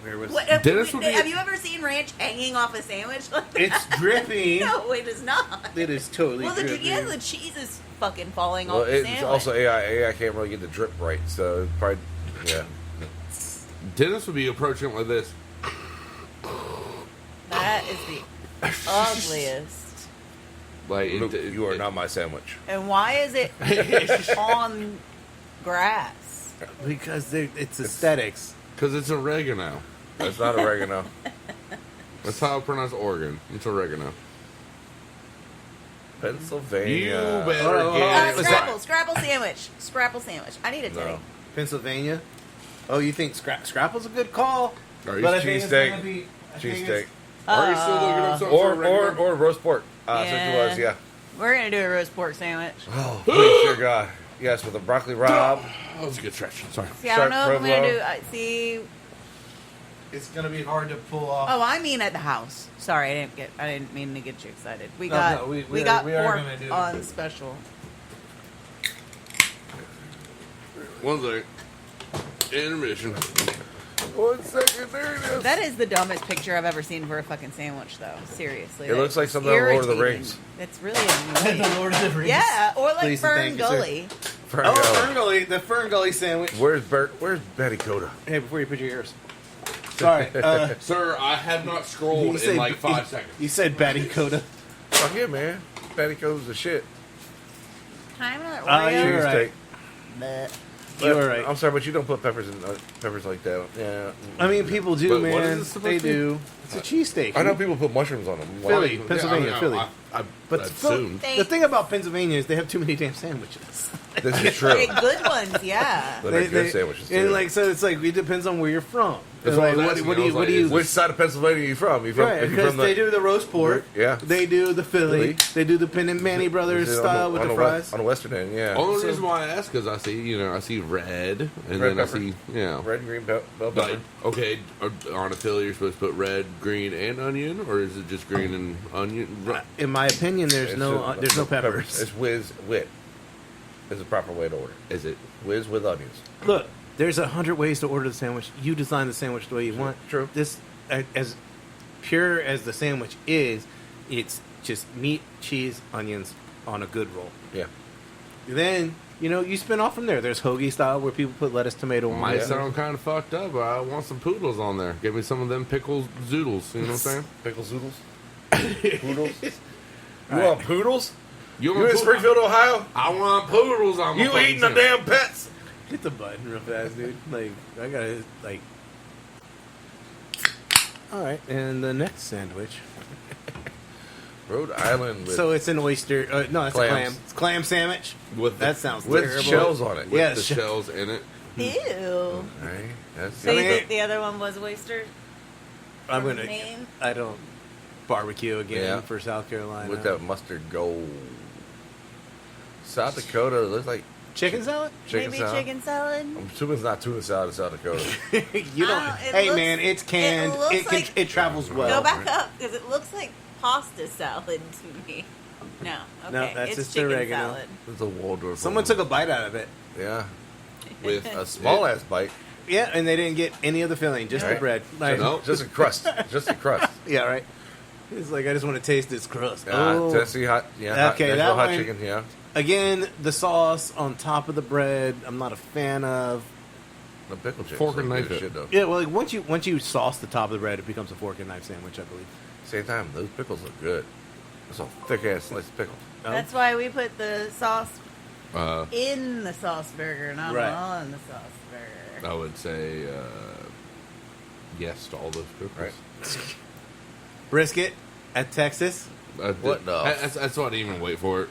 Where was What, Dennis would be- have you ever seen ranch hanging off a sandwich? It's dripping. No, it is not. It is totally Well, dripping. the cheese is fucking falling Well, off the it's sandwich. also AI. AI can't really get the drip right, so probably yeah. Dennis would be approaching it like this. That is the ugliest. Like, Luke, you are not my sandwich. And why is it on grass? Because it's aesthetics. Because it's oregano. That's not oregano. That's how I pronounce Oregon. It's oregano. Pennsylvania. You better Oh, get it. was Scrapple sandwich. Scrapple sandwich. I need a titty. No. Pennsylvania. Oh, you think Scrapple's a good call? Are you But I think it's cheesesteak? gonna be Cheesesteak. Are you still looking up something for oregano? Or roast pork. Since Yeah. it was, yeah. We're gonna do a roast pork sandwich. Oh, please, dear God. Yes, with a broccoli rabe. That was a good stretch. Sorry. See, I don't know if I'm gonna provolone. do. See, It's gonna be hard to pull off. oh, I mean at the house. Sorry, I didn't mean to get you excited. We No, got no, we we are- got we are pork gonna do it. on special. One second. Intermission. 1 second, there it is. That is the dumbest picture I've ever seen for a fucking sandwich, though. Seriously, It looks like something out of Lord of the irritating. Rings. It's really annoying. the Lord of the Rings. Yeah, or like Please and Fern thank you, sir. Gully. Frank, Fern Gully, the Fern Gully sandwich. Where's Bert? Where's Betty Coda? Hey, before you put your ears. Sorry. Sir, I have not scrolled in like 5 seconds. You said Batty Coda. Fuck yeah, man. Betty Coda's the shit. Can I have another Oh, Oreo? you're right. Bleh. You were right. I'm sorry, but you don't put peppers in peppers like that. Yeah. I mean, people do, But what man. is it supposed They to be? do. It's a cheesesteak. I know people put mushrooms on them. Why? Philly, Pennsylvania, Philly. I But assumed. They- the thing about Pennsylvania is they have too many damn sandwiches. This is Hey, true. good ones, yeah. But they're good sandwiches, and too. like, so it's like it depends on where you're from. That's And what I like, was asking. what do I you? was What do like, you? is Which side of Pennsylvania are you from? You from? Right, if you're because from the, they do the roast pork. Yeah. They do the Philly. Philly. They do the Penn and Manny Brothers on style with on the we- fries. on the western end, yeah. Only So- reason why I ask is I see red, and Red then pepper. I see, Red and green bell pepper. like, okay, on a Philly you're supposed to put red, green, and onion, or is it just green and onion? In my opinion, there's It's no peppers. It's whiz wit. Is the proper way to order. Is it? Whiz with onions. Look, there's 100 ways to order the sandwich. You design the sandwich the way you want. True. This, as pure as the sandwich is, it's just meat, cheese, onions on a good roll. Yeah. Then, you spin off from there. There's hoagie style where people put lettuce, tomato on Might it. sound kind of fucked up, but I want some poodles on there. Give me some of them pickles zoodles. You know what I'm saying? Pickle zoodles. Poodles. You Right. want poodles? You You in Springfield, Ohio? I want poodles on my You fucking eating the sandwich. damn pets? Hit the button real fast, dude. Like, I gotta, like... Alright, and the next sandwich. Rhode Island with, So it's an oyster... no, it's a Clams. clam. It's clam sandwich. With the- That sounds with terrible. shells on it. with Yeah, the sh- shells in it. Ew. Right. That's So you mean- think the other one was oyster? I'm from gonna... Maine? I don't... Barbecue again Yeah. for South Carolina. with that mustard gold. South Dakota looks like Chicken salad? chicken Maybe salad. chicken salad? I'm assuming it's not tuna salad in South Dakota. You don't... it Hey, looks- man, it's canned. looks It like- it travels well. Go back up, because it looks like pasta salad to me. No. Okay. No, that's it's just chicken oregano. salad. It's a Waldorf. Someone took a bite out of it. Yeah, With a small ass bite. Yeah, and they didn't get any of the filling, just the Right. bread. Like, No. Just a crust. Just a crust. Yeah, right. It's like, I just want to taste this crust. Tennessee hot. Yeah. Okay, Nashville that hot one- chicken. Yeah. Again, the sauce on top of the bread, I'm not a fan of. The pickle chips. Fork and look knife good as it. shit though. Yeah, well, like, once you sauce the top of the bread, it becomes a fork and knife sandwich, I believe. Same time, those pickles look good. That's a thick ass slice of pickles. Oh. That's why we put the sauce Uh, in the sauce burger, not Right. on the sauce burger. I would say yes to all those pickles. Right. Brisket at Texas. What the- That's why I didn't even wait for it.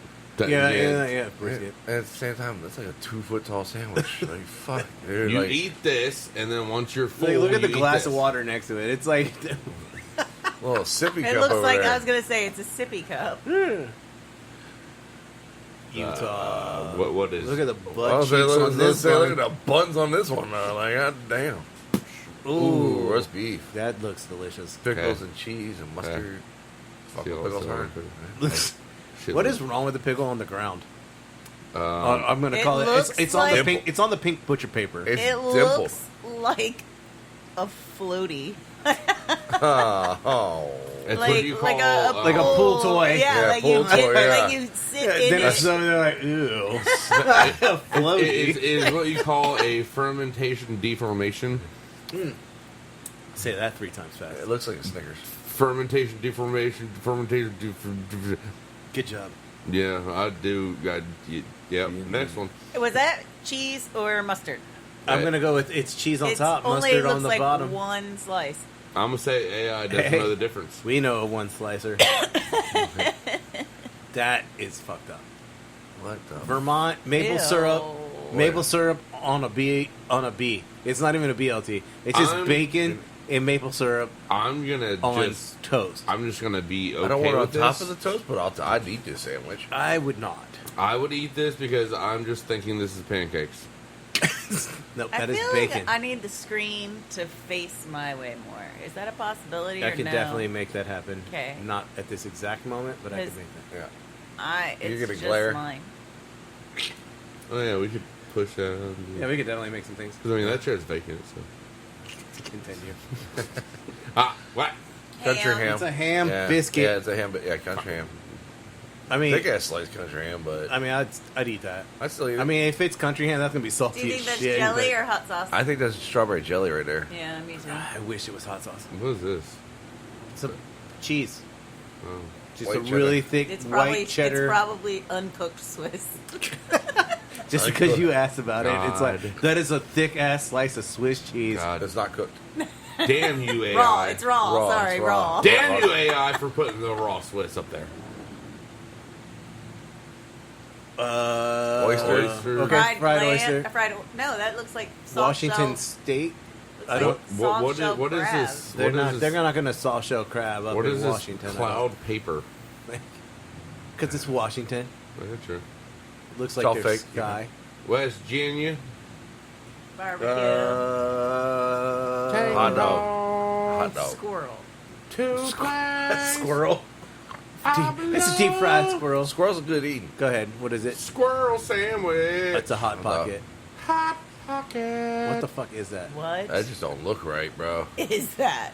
Yeah, brisket. And at the same time, that's like a 2-foot tall sandwich. Like fuck, dude. You like, eat this, and then once you're full, Like, look at the you eat glass this. of water next to it. It's like, a little sippy It cup looks over like there. I was gonna say it's a sippy cup. Utah. What is? Look at the I butt was cheeks saying, on look this at one. the buns on this one. Like, god damn. Ooh, roast beef, That looks delicious. pickles Okay. and cheese and mustard. Fuck See, with also- pickles hard. What is wrong with the pickle on the ground? Um, I'm gonna It call it. looks It's on the like- pink. It's on the pink butcher paper. It's It dimpled. looks like a floaty. Oh. It's what you call, Like a pool toy. Yeah, Yeah, like pool you toy, get, yeah. like you sit Yeah, in then it. some they're like, ew, floaty. it is what you call a fermentation deformation. Say that 3 times fast. It looks like a Snickers. Fermentation deformation. Fermentation. Good job. Yeah, I do. Yep. Next one. Was that cheese or mustard? I'm gonna go with it's cheese on It top, only mustard looks on the like bottom. one slice. I'm gonna say AI doesn't Hey. know the difference. We know a one slicer. That is fucked up. What the? Vermont maple Ew. syrup, maple syrup on a B. It's not even a BLT. It's just I'm- bacon and maple syrup I'm gonna on just. toast. I'm just gonna be okay I don't want it on with top this. of the toast, but I'd eat this sandwich. I would not. I would eat this because I'm just thinking this is pancakes. No, I that is feel bacon. like I need the screen to face my way more. Is that a possibility I or could no? definitely make that happen. 'Kay. Not at this exact moment, but I could Because- make that. Yeah. It's You're gonna just glare. mine. Oh yeah, we could push that. Yeah, we could definitely make some things. Because I mean that chair's vacant. So. To continue. What? Country ham. It's a ham Yeah. biscuit. Yeah, it's a ham. Yeah, country ham. I mean, Thick ass sliced country ham, but I'd eat that. I'd still eat it. I mean, if it's country ham, that's gonna be salty Do you think as that's shit. jelly but or hot sauce? I think that's strawberry jelly right there. Yeah, me too. I wish it was hot sauce. What is this? It's a cheese. Oh. Just White a cheddar. really thick It's probably white cheddar. It's probably uncooked Swiss. Just because you asked about it, it's God. like that is a thick ass slice of Swiss cheese. God. It's not cooked. Damn you AI. Raw. It's raw. Raw, Sorry, it's raw. raw. Damn you AI for putting the raw Swiss up there. Oyster. Okay, fried lamb- oyster. No, that looks like soft Washington shell. State. Looks I like don't- soft shell what is crab. this? They're What is not. this? They're not going to soft shell crab up What in is this Washington. cloud paper? Because it's Washington. Yeah, true. It looks It's like all there's fake. sky. West Virginia. Barbecue. Hot dog. Hot dog. Squirrel. Squirrel. It's a deep fried squirrel. Squirrel's a good eating. Go ahead. What is it? Squirrel sandwich. It's a hot pocket. hot pocket. What the fuck is that? What That just don't look right, bro. is that?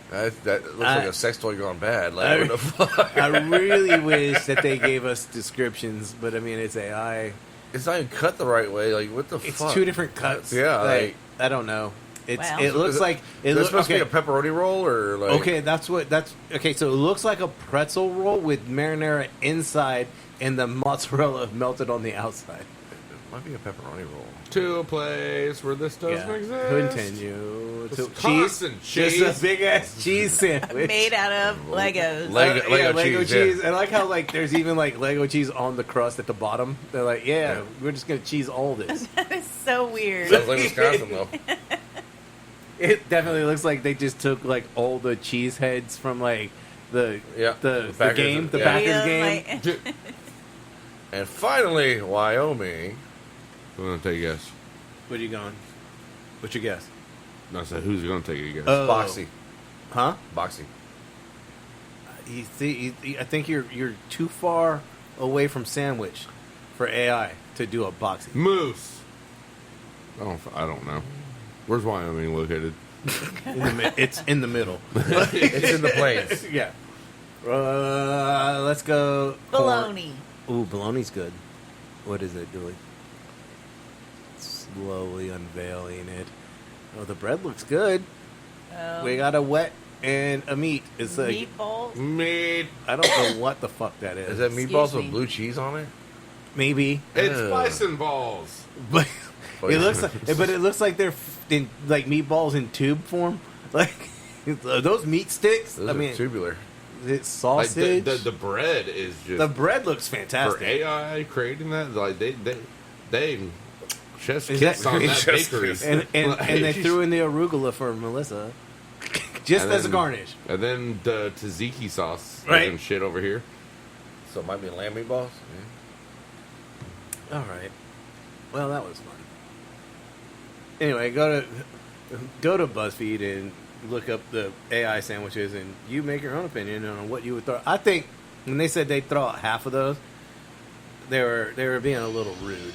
That looks like a sex toy gone bad. Like, I- what the fuck? I really wish that they gave us descriptions, but I mean, it's AI. It's not even cut the right way. Like, what the It's fuck? 2 different cuts. Yeah, like, I don't know. It's Wow. it looks like it Is this looks supposed okay. to be a pepperoni roll or like? Okay, that's okay. So it looks like a pretzel roll with marinara inside and the mozzarella melted on the outside. It might be a pepperoni roll. To a place where this doesn't exist. Continue. To Wisconsin cheese. Just a big ass cheese sandwich. Made out of Legos. Lego Lego cheese, yeah. cheese. And I like how like there's even like Lego cheese on the crust at the bottom. They're like, yeah. We're just gonna cheese all this. That is so weird. Sounds like Wisconsin though. It definitely looks like they just took like all the cheese heads from like the Yeah, the Packers, game, the yeah. Packers game. Like- And finally, Wyoming. I'm gonna take a guess. Where you going? What's your guess? I said, who's gonna take a guess? Oh. Boxy. Huh? Boxy. I think you're too far away from sandwich for AI to do a boxing? Moose. I don't know. Where's Wyoming located? It's in the middle. It's in the plains. Yeah. Let's go. Bologna. Ooh, bologna's good. What is it doing? Slowly unveiling it. Oh, the bread looks good. We got a wet and a meat. It's like Meatballs. Meat. I don't know what the fuck that is. Is that meatballs Excuse me. with blue cheese on it? Maybe, It's Ew. bison balls. but it looks like they're in like meatballs in tube form. Like those meat sticks. Those I are mean, tubular. it's Like sausage. the bread is just The bread looks for fantastic. AI creating that. Like they chef's Is kiss that- on that Chef's bakery. kiss. and they threw in the arugula for Melissa, just And as a then- garnish. And then the tzatziki sauce Right. and shit over here. So it might be lamb meatballs? All right. Well, that was fun. Anyway, go to BuzzFeed and look up the AI sandwiches, and you make your own opinion on what you would throw. I think when they said they'd throw out half of those, they were being a little rude.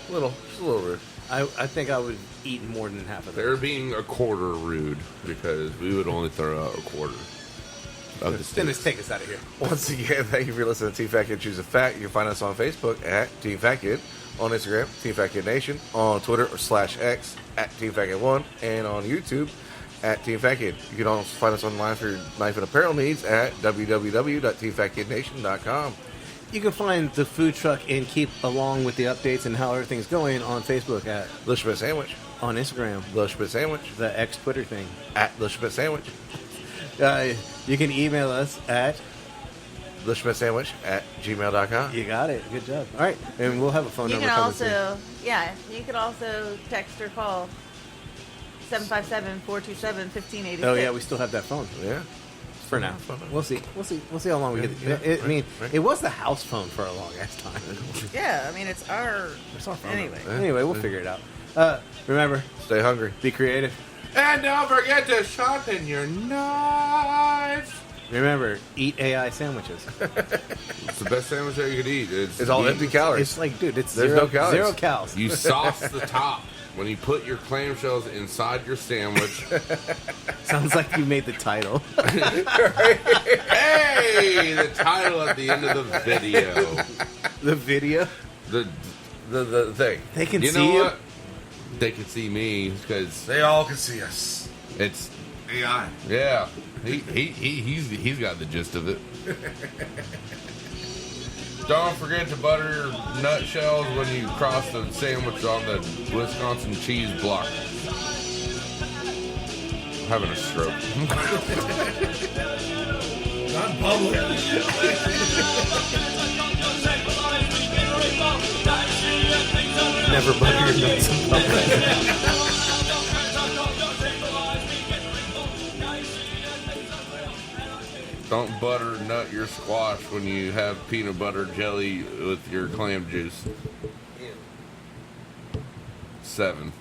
Just a little rude. I think I would eat more than half of They're those. being a quarter rude because we would only throw out a quarter of the Dennis, sticks. take us out of here. Once again, thank you for listening to Team Fat Kid Choose a Fact. You can find us on Facebook at Team Fat Kid, on Instagram, Team Fat Kid Nation, on Twitter /X at Team Fat Kid 1, and on YouTube at Team Fat Kid. You can also find us online for your knife and apparel needs at www.teamfatkidnation.com. You can find the food truck and keep along with the updates and how everything's going on Facebook at The Schmidt Sandwich, on Instagram, The Schmidt Sandwich, the X Twitter thing. at The Schmidt Sandwich, You can email us at The Schmidt Sandwich at gmail.com. you got it. Good job. All right, and we'll have a phone You number can coming soon. also, you could also text or call 757-427-1586. Oh yeah, we still have that phone Yeah. for now. We'll see how long we get. I mean, it was the house phone for a long ass time. Yeah, I mean, it's our It's our phone anyway. number. Anyway, we'll figure it out. Remember, Stay hungry. be creative. And don't forget to sharpen your knife. Remember, eat AI sandwiches. It's the best sandwich that you could eat. It's all empty calories. It's like, dude, it's There's zero, no calories. zero cows. You sauce the top when you put your clamshells inside your sandwich. Sounds like you made the title. Hey, the title at the end of the video. The video. The The thing. They can you see know you. what? They can see me because They all can see us. it's AI. yeah. He's got the gist of it. Don't forget to butter your nutshells when you cross the sandwich on the Wisconsin cheese block. I'm having a stroke. Not public. Never butter your nuts in public. Don't butter nut your squash when you have peanut butter jelly with your clam juice. 7.